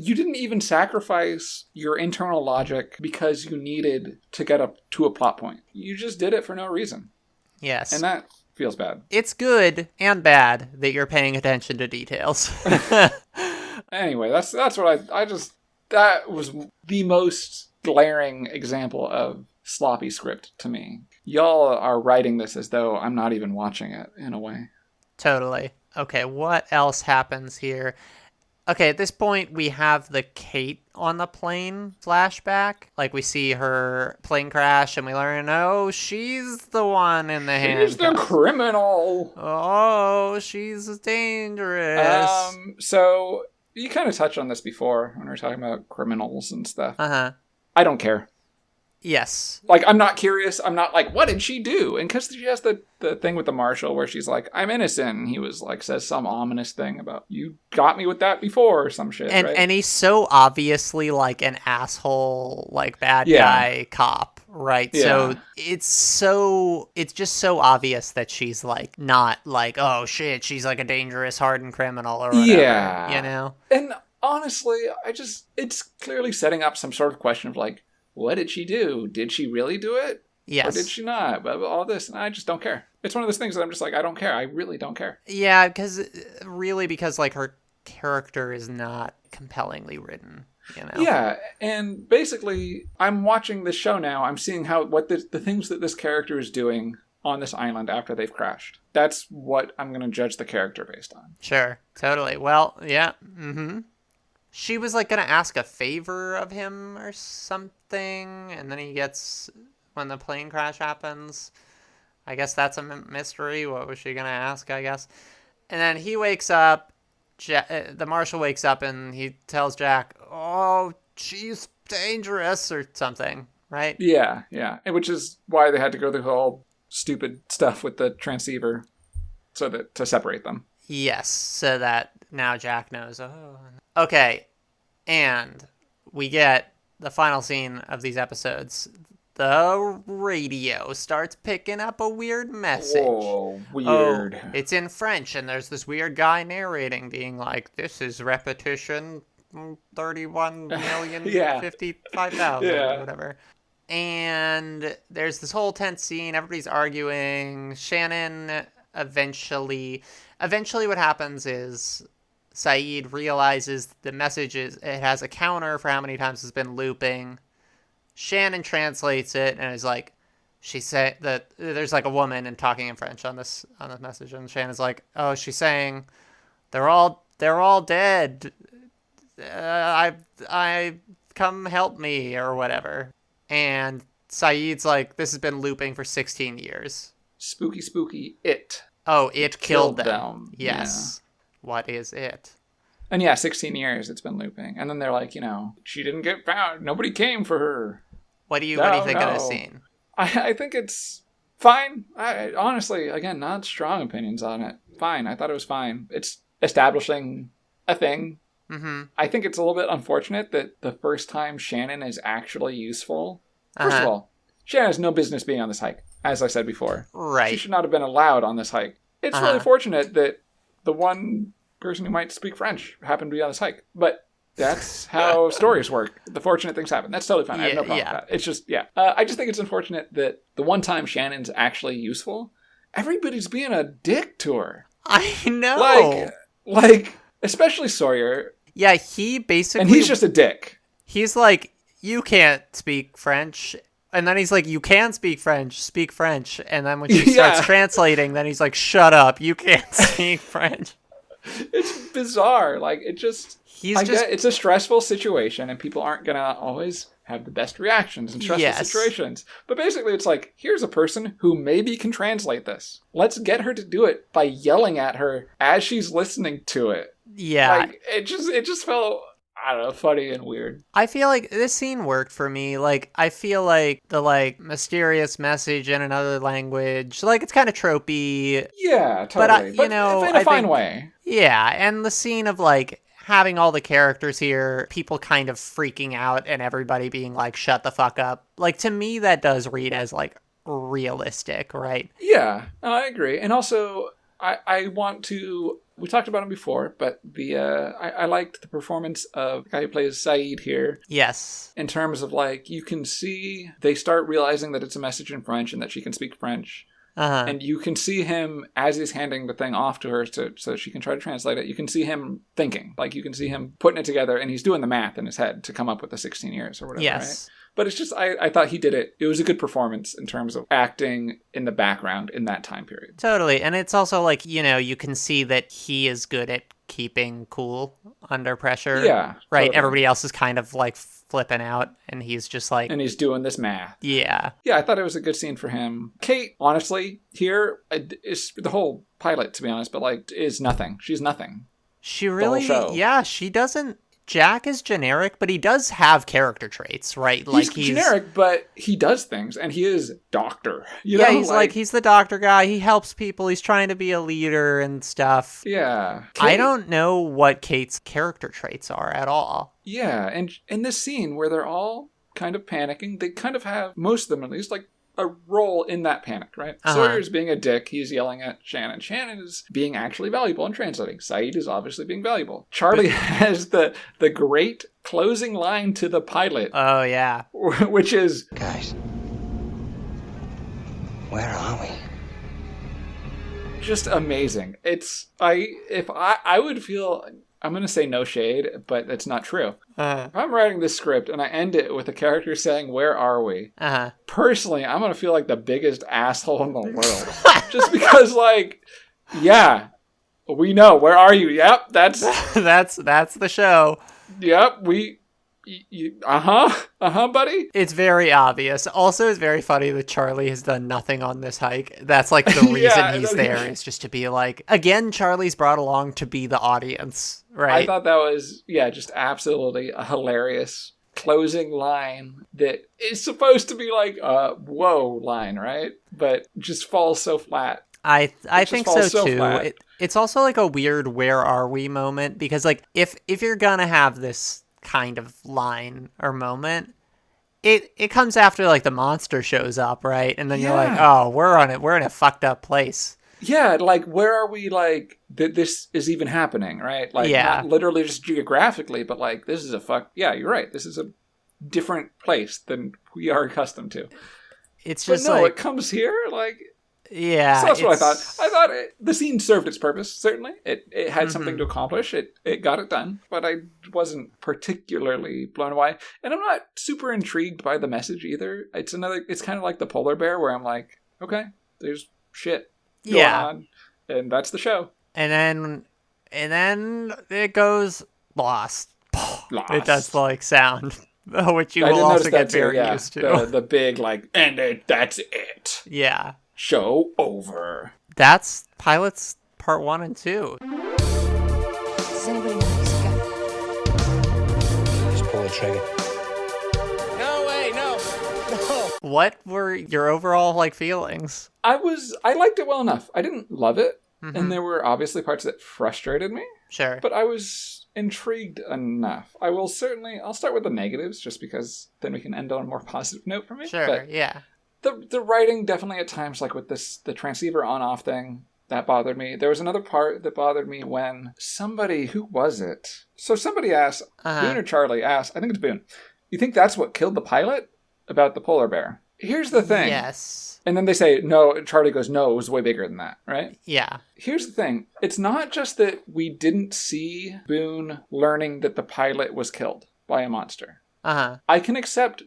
you didn't even sacrifice your internal logic because you needed to get up to a plot point. You just did it for no reason. Yes. And that feels bad. It's good and bad that you're paying attention to details. Anyway, that's what I just... That was the most glaring example of sloppy script to me. Y'all are writing this as though I'm not even watching it, in a way. Totally. Okay, what else happens here? Okay, at this point, we have the Kate on the plane flashback. Like, we see her plane crash, and we learn, oh, she's the one in the handcuffs. She's the criminal! Oh, she's dangerous. So, you kind of touched on this before, when we were talking about criminals and stuff. Uh-huh. I don't care. Yes. Like, I'm not curious. I'm not like, what did she do? And because she has the thing with the marshal where she's like, I'm innocent. And he was like, says some ominous thing about, you got me with that before or some shit, right? And he's so obviously like an asshole, like bad guy cop, right? Yeah. So it's just so obvious that she's like, not like, oh shit, she's like a dangerous, hardened criminal or whatever, you know? And honestly, it's clearly setting up some sort of question of like, what did she do? Did she really do it? Yes. Or did she not? But all this, and I just don't care. It's one of those things that I'm just like, I don't care. I really don't care. Yeah, because like her character is not compellingly written, you know? Yeah, and basically, I'm watching this show now. I'm seeing what the things that this character is doing on this island after they've crashed. That's what I'm going to judge the character based on. Sure, totally. Well, yeah, She was, like, going to ask a favor of him or something, and then he gets, when the plane crash happens, I guess that's a mystery. What was she going to ask, I guess? And then he wakes up, the marshal wakes up, and he tells Jack, oh, she's dangerous, or something, right? Yeah, which is why they had to go through the whole stupid stuff with the transceiver, to separate them. Yes, so that now Jack knows, oh... Okay, and we get the final scene of these episodes. The radio starts picking up a weird message. Whoa, weird. Oh, it's in French, and there's this weird guy narrating, being like, this is repetition 31,055,000 or whatever. And there's this whole tense scene. Everybody's arguing. Shannon eventually what happens is... Saeed realizes the message it has a counter for how many times it's been looping. Shannon translates it and is like, she said that there's like a woman and talking in French on this message, and Shannon's like, oh, she's saying they're all dead. I come help me or whatever. And Saeed's like, this has been looping for 16 years. Spooky, it. Oh, it killed them. Yeah. Yes. What is it? And 16 years it's been looping. And then they're like, she didn't get found. Nobody came for her. What do you think of this scene? I think it's fine. I honestly, again, not strong opinions on it. Fine. I thought it was fine. It's establishing a thing. Mm-hmm. I think it's a little bit unfortunate that the first time Shannon is actually useful. First of all, Shannon has no business being on this hike, as I said before. Right. She should not have been allowed on this hike. It's really fortunate that the one person who might speak French happened to be on this hike. But that's how stories work. The fortunate things happen. That's totally fine. I have no problem with that. It's just, I just think it's unfortunate that the one time Shannon's actually useful, everybody's being a dick to her. I know. Like, especially Sawyer. Yeah, he basically... And he's just a dick. He's like, you can't speak French. And then he's like, you can speak French. And then when she starts translating, then he's like, shut up, you can't speak French. It's bizarre. Like, it's a stressful situation, and people aren't going to always have the best reactions in stressful situations. But basically, it's like, here's a person who maybe can translate this. Let's get her to do it by yelling at her as she's listening to it. Yeah. Like, it just felt... I don't know, funny and weird. I feel like this scene worked for me. Like, I feel like the, like, mysterious message in another language, like, it's kind of tropey. Yeah, totally. But in a fine way. Yeah, and the scene of, like, having all the characters here, people kind of freaking out and everybody being like, shut the fuck up. Like, to me, that does read as, like, realistic, right? Yeah, I agree. And also... I want to... We talked about him before, but I liked the performance of the guy who plays Saeed here. Yes. In terms of, like, you can see they start realizing that it's a message in French and that she can speak French. Uh-huh. And you can see him, as he's handing the thing off to her so she can try to translate it, you can see him thinking. Like, you can see him putting it together, and he's doing the math in his head to come up with the 16 years or whatever, Yes. right? But it's just, I thought he did it. It was a good performance in terms of acting in the background in that time period. Totally. And it's also like, you can see that he is good at keeping cool under pressure. Yeah. Right? Totally. Everybody else is kind of like flipping out, and he's just like... And he's doing this math. Yeah. Yeah, I thought it was a good scene for him. Kate, honestly, here, is the whole pilot, to be honest, but, like, is nothing. She's nothing. She really... show. Yeah, she doesn't... Jack is generic, but he does have character traits, right? Like He's generic, but he does things, and he is doctor. You know? He's the doctor guy. He helps people. He's trying to be a leader and stuff. Yeah. I don't know what Kate's character traits are at all. Yeah, and in this scene where they're all kind of panicking, they kind of have, most of them at least, like, a role in that panic, right? Sawyer's being a dick. He's yelling at Shannon. Shannon is being actually valuable and translating. Saeed is obviously being valuable. Charlie has the great closing line to the pilot. Oh, yeah. Which is... Guys, where are we? Just amazing. I would feel... I'm going to say no shade, but that's not true. If I'm writing this script and I end it with a character saying, "Where are we?" Personally, I'm going to feel like the biggest asshole in the world. Just because, like, yeah, we know. Where are you? Yep, that's the show. Yep, buddy. It's very obvious. Also, it's very funny that Charlie has done nothing on this hike. That's like the reason he's there, is just to be like, again, Charlie's brought along to be the audience, right? I thought that was, just absolutely a hilarious closing line that is supposed to be like a whoa line, right? But just falls so flat. I think so too. It's also like a weird "where are we" moment, because like if you're gonna have this kind of line or moment, it comes after like the monster shows up, right? And then you're like, oh, we're in a fucked up place. Yeah, like, where are we, like, that this is even happening, right? Like, not literally just geographically, but like, this is yeah, you're right, this is a different place than we are accustomed to. It's just it comes here, like... Yeah. So that's what I thought. I thought the scene served its purpose, certainly. It had something to accomplish. It got it done. But I wasn't particularly blown away. And I'm not super intrigued by the message either. It's kind of like the polar bear, where I'm like, okay, there's shit going on. And that's the show. And then it goes lost. Lost. It does the like sound, which you will also get very used to. The big, like, that's it. Yeah. Show over. That's Pilots Part 1 and 2. Does anybody know he's got... Just pull the trigger. No way, no. What were your overall like feelings? I liked it well enough. I didn't love it, and there were obviously parts that frustrated me. Sure. But I was intrigued enough. I'll start with the negatives, just because then we can end on a more positive note for me. Sure, but yeah. The writing definitely at times, like with the transceiver on-off thing, that bothered me. There was another part that bothered me when who was it? So somebody asked, Boone or Charlie asked, I think it's Boone, you think that's what killed the pilot? About the polar bear. Here's the thing. Yes. And then they say, no, Charlie goes, no, it was way bigger than that, right? Yeah. Here's the thing. It's not just that we didn't see Boone learning that the pilot was killed by a monster. I can accept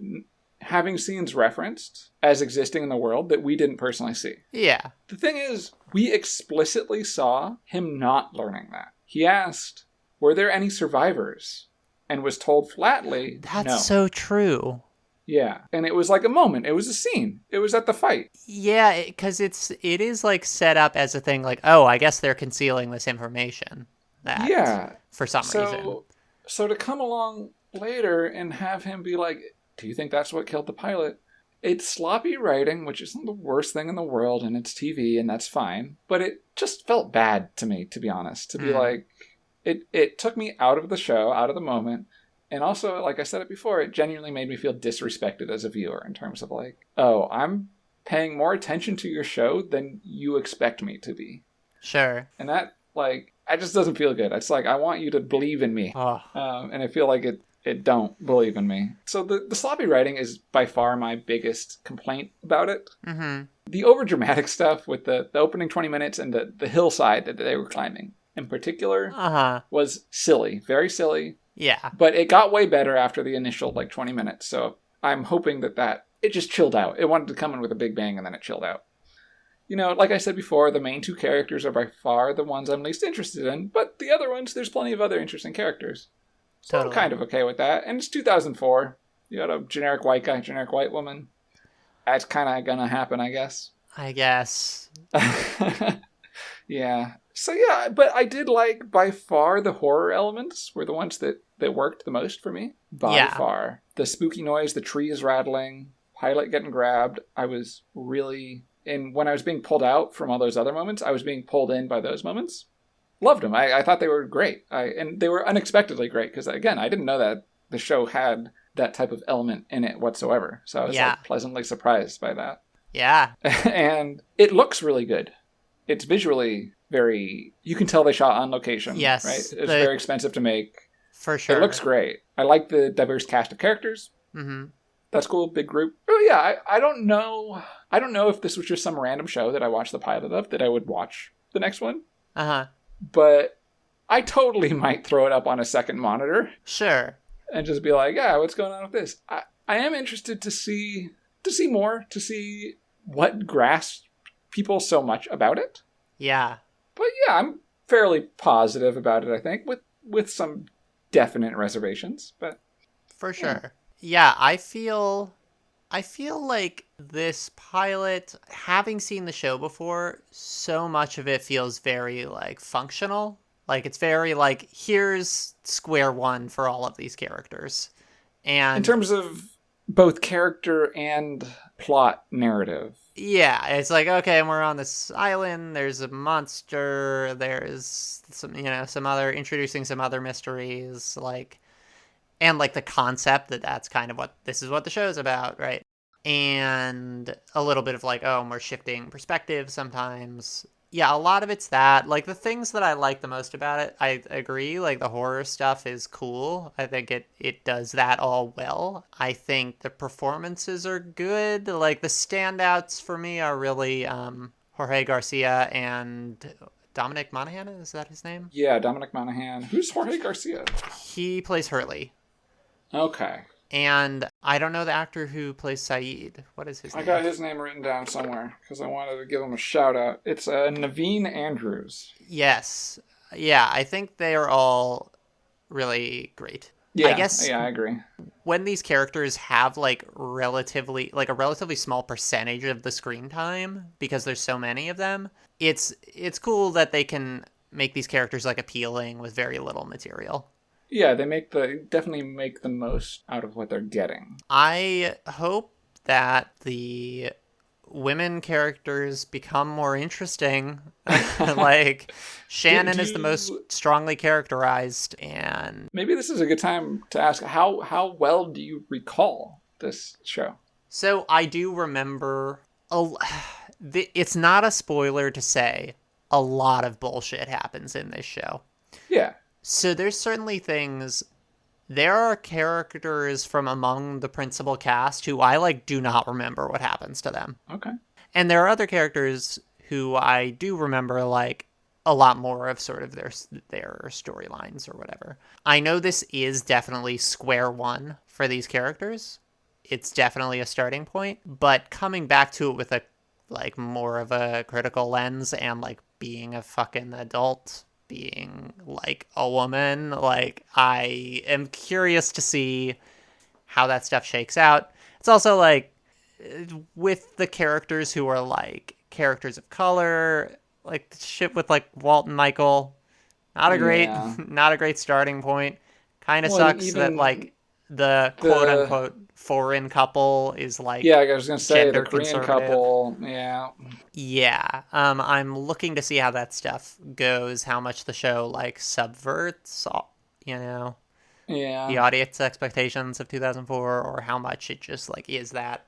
having scenes referenced as existing in the world that we didn't personally see. Yeah. The thing is, we explicitly saw him not learning that. He asked, were there any survivors? And was told flatly, That's no. so true. Yeah. And it was like a moment. It was a scene. It was at the fight. Yeah, because it is like set up as a thing like, oh, I guess they're concealing this information. For some reason. So to come along later and have him be like, do you think that's what killed the pilot? It's sloppy writing, which isn't the worst thing in the world, and it's TV, and that's fine. But it just felt bad to me, to be honest. To be like, it took me out of the show, out of the moment. And also, like I said it before, it genuinely made me feel disrespected as a viewer in terms of like, oh, I'm paying more attention to your show than you expect me to be. Sure. And that, like, it just doesn't feel good. It's like, I want you to believe in me. Oh. And I feel like it don't believe in me. So the sloppy writing is by far my biggest complaint about it. Mm-hmm. The overdramatic stuff with the opening 20 minutes and the hillside that they were climbing in particular was silly. Very silly. Yeah. But it got way better after the initial, like, 20 minutes. So I'm hoping that it just chilled out. It wanted to come in with a big bang and then it chilled out. You know, like I said before, the main two characters are by far the ones I'm least interested in, but the other ones, there's plenty of other interesting characters. So Totally. I'm kind of okay with that. And it's 2004. You got a generic white guy, generic white woman. That's kind of gonna happen, I guess. I guess. Yeah. So yeah, but I did like, by far, the horror elements were the ones that worked the most for me. By far. The spooky noise, the trees rattling, Pilot getting grabbed. I was really... And when I was being pulled out from all those other moments, I was being pulled in by those moments. Loved them. I thought they were great. And they were unexpectedly great, because, again, I didn't know that the show had that type of element in it whatsoever. So I was like, pleasantly surprised by that. Yeah. And it looks really good. It's visually very... You can tell they shot on location. Yes. Right? It's very expensive to make. For sure. It looks great. I like the diverse cast of characters. Mm-hmm. That's cool. Big group. Oh yeah, I don't know. I don't know if this was just some random show that I watched the pilot of that I would watch the next one. Uh-huh. But I totally might throw it up on a second monitor. Sure. And just be like, yeah, what's going on with this? I am interested to see more, to see what grasps people so much about it. Yeah. But yeah, I'm fairly positive about it, I think, with some definite reservations. But for sure. Yeah, I feel like this pilot, having seen the show before, so much of it feels very, like, functional. Like, it's very, like, here's square one for all of these characters. And in terms of both character and plot narrative. Yeah, it's like, okay, and we're on this island, there's a monster, there's some, introducing some other mysteries, like... And, like, the concept that's kind of this is what the show's about, right? And a little bit of, like, and we're shifting perspective sometimes. Yeah, a lot of it's that. Like, the things that I like the most about it, I agree. Like, the horror stuff is cool. I think it does that all well. I think the performances are good. Like, the standouts for me are really Jorge Garcia and... Dominic Monaghan, is that his name? Yeah, Dominic Monaghan. Who's Jorge Garcia? He plays Hurley. Okay. And I don't know the actor who plays Saeed. What is his name? I got his name written down somewhere because I wanted to give him a shout out. It's Naveen Andrews. Yes. Yeah, I think they are all really great. Yeah, I guess I agree. When these characters have a relatively small percentage of the screen time, because there's so many of them, it's cool that they can make these characters, like, appealing with very little material. Yeah, they definitely make the most out of what they're getting. I hope that the women characters become more interesting. Like, Shannon is the most strongly characterized, and... Maybe this is a good time to ask, how well do you recall this show? So, I do remember... It's not a spoiler to say a lot of bullshit happens in this show. Yeah. So there's certainly things... There are characters from among the principal cast who I, do not remember what happens to them. Okay. And there are other characters who I do remember, a lot more of sort of their storylines or whatever. I know this is definitely square one for these characters. It's definitely a starting point. But coming back to it with a, more of a critical lens and, being a fucking adult... being a woman, I am curious to see how that stuff shakes out. It's also with the characters who are characters of color, shit with Walt and Michael, not a great starting point. Kind of sucks that the quote unquote foreign couple is yeah, I was gonna say the Korean couple. Yeah. I'm looking to see how that stuff goes, how much the show subverts the audience expectations of 2004, or how much it just is that.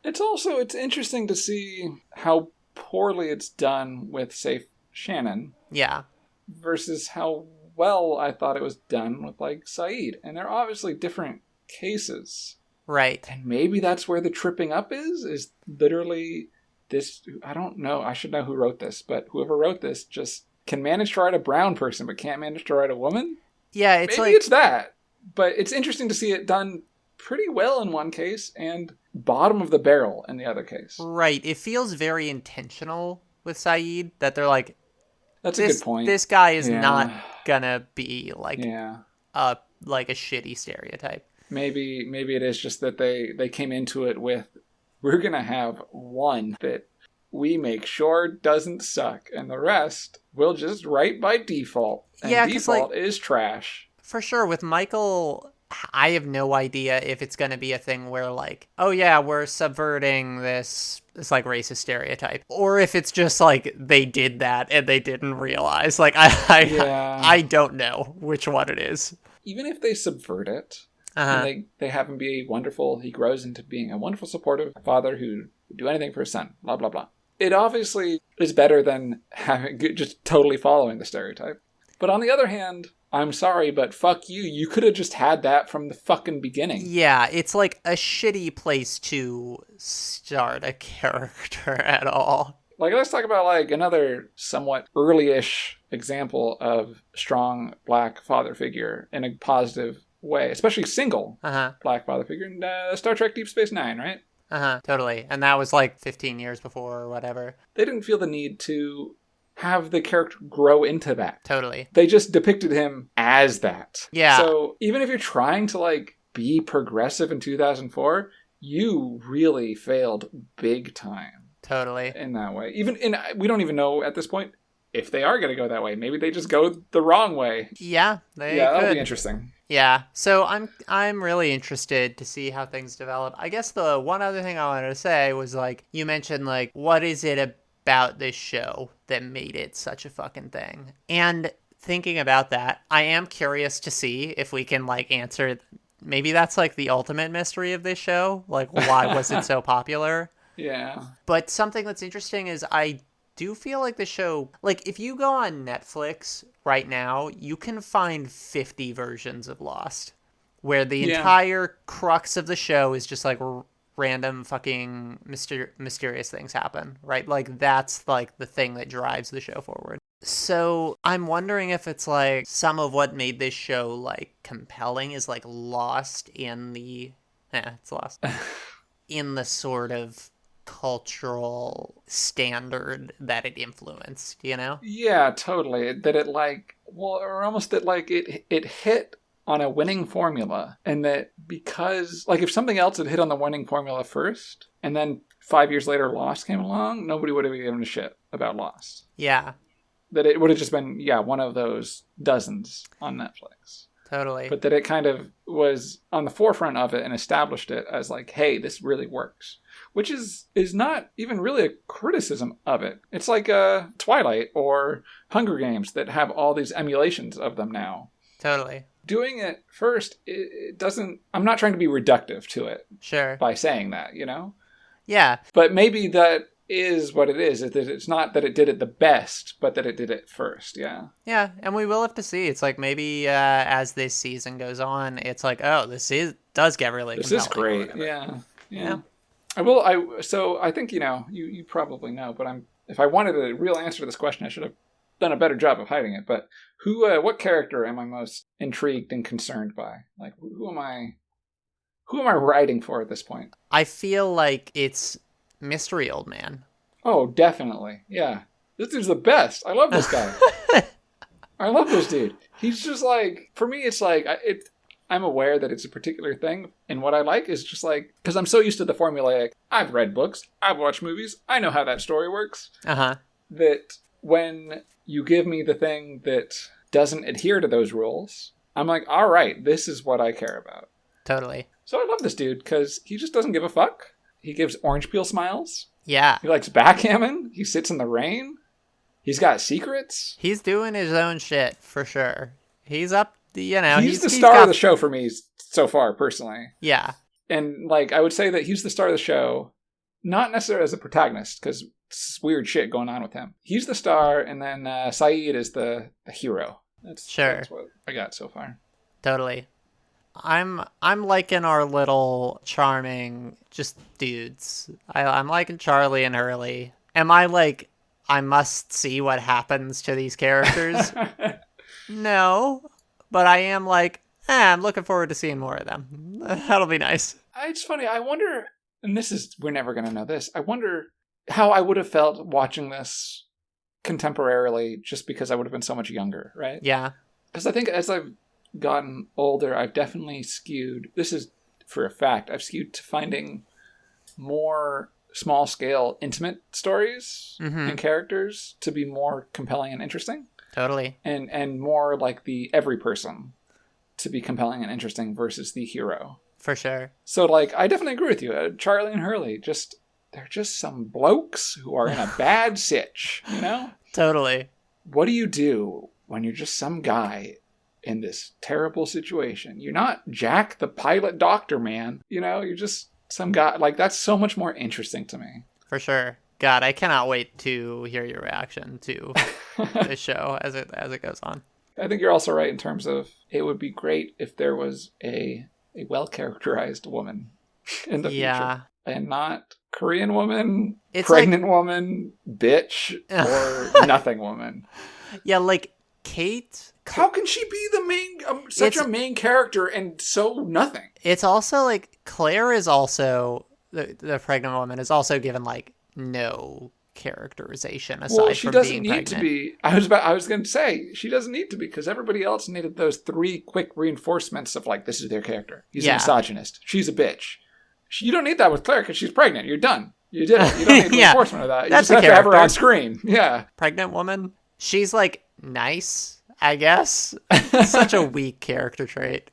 It's interesting to see how poorly it's done with, say, Shannon Yeah. versus how well I thought it was done with, like, Saeed. And they're obviously different cases. Right. And maybe that's where the tripping up is literally this. I don't know. I should know who wrote this, but whoever wrote this just can manage to write a brown person, but can't manage to write a woman. Yeah, it's maybe like... it's that. But it's interesting to see it done pretty well in one case and bottom of the barrel in the other case. Right. It feels very intentional with Saeed that they're like, that's a good point. This guy is not gonna be like a shitty stereotype. Maybe it is just that they came into it with, we're gonna have one that we make sure doesn't suck, and the rest we'll just write by default. And default is trash. For sure, with Michael, I have no idea if it's going to be a thing where, like, oh yeah, we're subverting this like racist stereotype, or if it's just like they did that and they didn't realize. Like, I don't know which one it is. Even if they subvert it, and they have him be he grows into being a wonderful, supportive father who would do anything for his son, blah, blah, blah. It obviously is better than just totally following the stereotype. But on the other hand, I'm sorry, but fuck you. You could have just had that from the fucking beginning. Yeah, it's like a shitty place to start a character at all. Like, let's talk about, like, another somewhat early-ish example of strong black father figure in a positive way, especially single black father figure in Star Trek Deep Space Nine, right? Totally. And that was like 15 years before or whatever. They didn't feel the need to have the character grow into that. Totally. They just depicted him as that. Yeah. So even if you're trying to, like, be progressive in 2004, you really failed big time. Totally. In that way. We don't even know at this point if they are going to go that way. Maybe they just go the wrong way. Yeah, could. That'll be interesting. Yeah, so I'm really interested to see how things develop. I guess the one other thing I wanted to say was, like, you mentioned, like, what is it about this show that made it such a fucking thing? And thinking about that, I am curious to see if we can, like, answer, maybe that's, like, the ultimate mystery of this show. Like, why was it so popular? Yeah. But something that's interesting is I do feel like the show, like, if you go on Netflix right now, you can find 50 versions of Lost, where the entire crux of the show is just, like, random fucking mysterious things happen, right? Like, that's, like, the thing that drives the show forward. So I'm wondering if it's, like, some of what made this show, like, compelling is, like, lost in the... it's lost. in the sort of cultural standard that it influenced, you know? Yeah, totally. That it, like, well, or almost that, like, it hit on a winning formula, and that because, like, if something else had hit on the winning formula first, and then 5 years later Lost came along, nobody would have given a shit about Lost. Yeah. That it would have just been, one of those dozens on Netflix. Totally. But that it kind of was on the forefront of it and established it as, like, hey, this really works. Which is not even really a criticism of it. It's like Twilight or Hunger Games that have all these emulations of them now. Totally. Doing it first, it doesn't... I'm not trying to be reductive to it. Sure. By saying that, you know? Yeah. But maybe that is what it is. That it's not that it did it the best, but that it did it first, yeah. Yeah, and we will have to see. It's like maybe as this season goes on, it's like, oh, does get really compelling. This is great, yeah. So I think, you probably know, but if I wanted a real answer to this question, I should have done a better job of hiding it. But what character am I most intrigued and concerned by? Like, who am I writing for at this point? I feel like it's Mystery Old Man. Oh, definitely. Yeah. This dude's the best. I love this guy. I love this dude. He's just like, for me, it's like, I'm aware that it's a particular thing, and what I like is just like, because I'm so used to the formulaic, I've read books, I've watched movies, I know how that story works, that when you give me the thing that doesn't adhere to those rules, I'm like, all right, this is what I care about. Totally. So I love this dude, because he just doesn't give a fuck. He gives orange peel smiles. Yeah. He likes backgammon. He sits in the rain. He's got secrets. He's doing his own shit, for sure. He's up... he's the star of the show for me so far, personally. Yeah. And, like, I would say that he's the star of the show not necessarily as a protagonist, because weird shit going on with him. He's the star, and then Saeed is the hero. That's what I got so far. Totally. I'm liking our little charming just dudes. I'm liking Charlie and Hurley. Am I like, I must see what happens to these characters? No, but I am like, I'm looking forward to seeing more of them. That'll be nice. It's funny. I wonder, and we're never going to know this. I wonder how I would have felt watching this contemporarily, just because I would have been so much younger, right? Yeah. Because I think as I've gotten older, I've definitely skewed. This is for a fact. I've skewed to finding more small-scale, intimate stories and characters to be more compelling and interesting. Totally. And more like the every person to be compelling and interesting versus the hero. For sure. So, like, I definitely agree with you. Charlie and Hurley, they're just some blokes who are in a bad sitch, you know? Totally. What do you do when you're just some guy in this terrible situation? You're not Jack the pilot doctor, man. You know, you're just some guy. Like, that's so much more interesting to me. For sure. God, I cannot wait to hear your reaction to this show as it goes on. I think you're also right in terms of it would be great if there was a well-characterized woman in the future. And not Korean woman, it's pregnant woman, bitch, or nothing woman. Yeah, like Kate. How can she be the main, such a main character and so nothing? It's also like Claire is also, the pregnant woman is also given like no characterization aside from being pregnant. Well, she doesn't need to be. I was going to say, she doesn't need to be, because everybody else needed those 3 quick reinforcements of like, this is their character. He's a misogynist. She's a bitch. You don't need that with Claire because she's pregnant. You're done. You did it. You don't need reinforcement of that. You That's just have to have her on screen. Yeah. Pregnant woman. She's like nice, I guess. Such a weak character trait.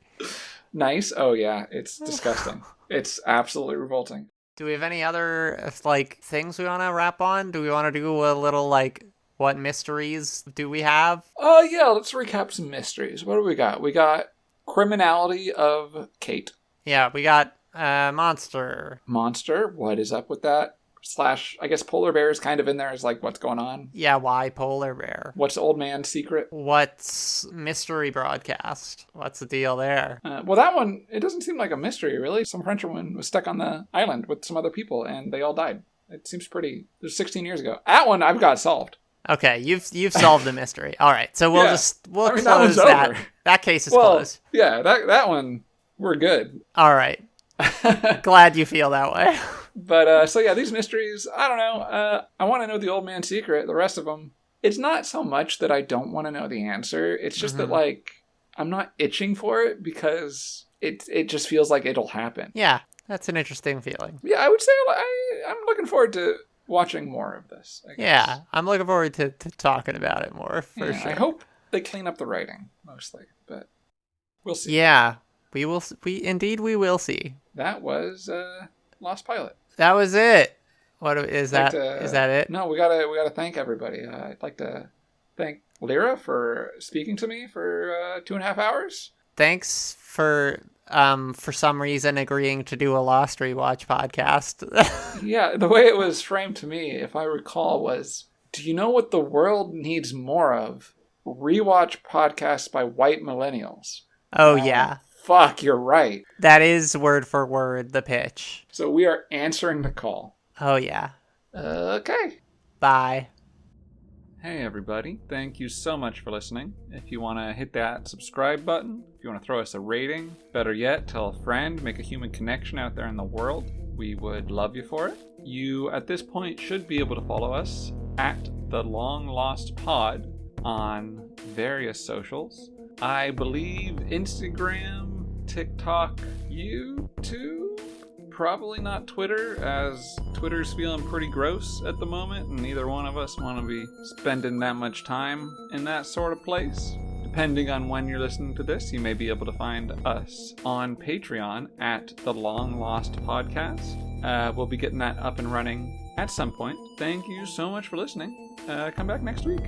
Nice? Oh yeah. It's disgusting. It's absolutely revolting. Do we have any other like things we want to wrap on? Do we want to do a little like, what mysteries do we have? Yeah, let's recap some mysteries. What do we got? We got criminality of Kate. Yeah, we got monster. What is up with that? / I guess polar bear is kind of in there as like, what's going on? Yeah, why polar bear? What's old man's secret? What's mystery broadcast? What's the deal there? Well, that one, it doesn't seem like a mystery, really. Some Frenchwoman was stuck on the island with some other people, and they all died. It seems pretty. It was 16 years ago. That one I've got solved. Okay, you've solved the mystery. All right, so we'll close that. That case is closed. Yeah, that one, we're good. All right. Glad you feel that way. But, so yeah, these mysteries, I don't know. I want to know the old man's secret. The rest of them, it's not so much that I don't want to know the answer. It's just that, like, I'm not itching for it because it just feels like it'll happen. Yeah, that's an interesting feeling. Yeah, I would say I'm looking forward to watching more of this, I guess. Yeah, I'm looking forward to talking about it more, for sure. I hope they clean up the writing, mostly, but we'll see. Yeah, we will see. That was Lost Pilot. That was it. What is that? Is that it? No, we gotta thank everybody. I'd like to thank Lyra for speaking to me for 2.5 hours. Thanks for some reason agreeing to do a Lost Rewatch podcast. Yeah, the way it was framed to me, if I recall, was, do you know what the world needs more of? Rewatch podcasts by white millennials. Oh, yeah. Fuck, you're right. That is word for word the pitch. So we are answering the call. Oh, yeah. Okay. Bye. Hey, everybody. Thank you so much for listening. If you want to hit that subscribe button, if you want to throw us a rating, better yet, tell a friend, make a human connection out there in the world, we would love you for it. You, at this point, should be able to follow us at The Long Lost Pod on various socials. I believe Instagram, TikTok, YouTube, probably not Twitter, as Twitter's feeling pretty gross at the moment, and neither one of us want to be spending that much time in that sort of place. Depending on when you're listening to this, you may be able to find us on Patreon at The Long Lost Podcast. We'll be getting that up and running at some point. Thank you so much for listening. Come back next week.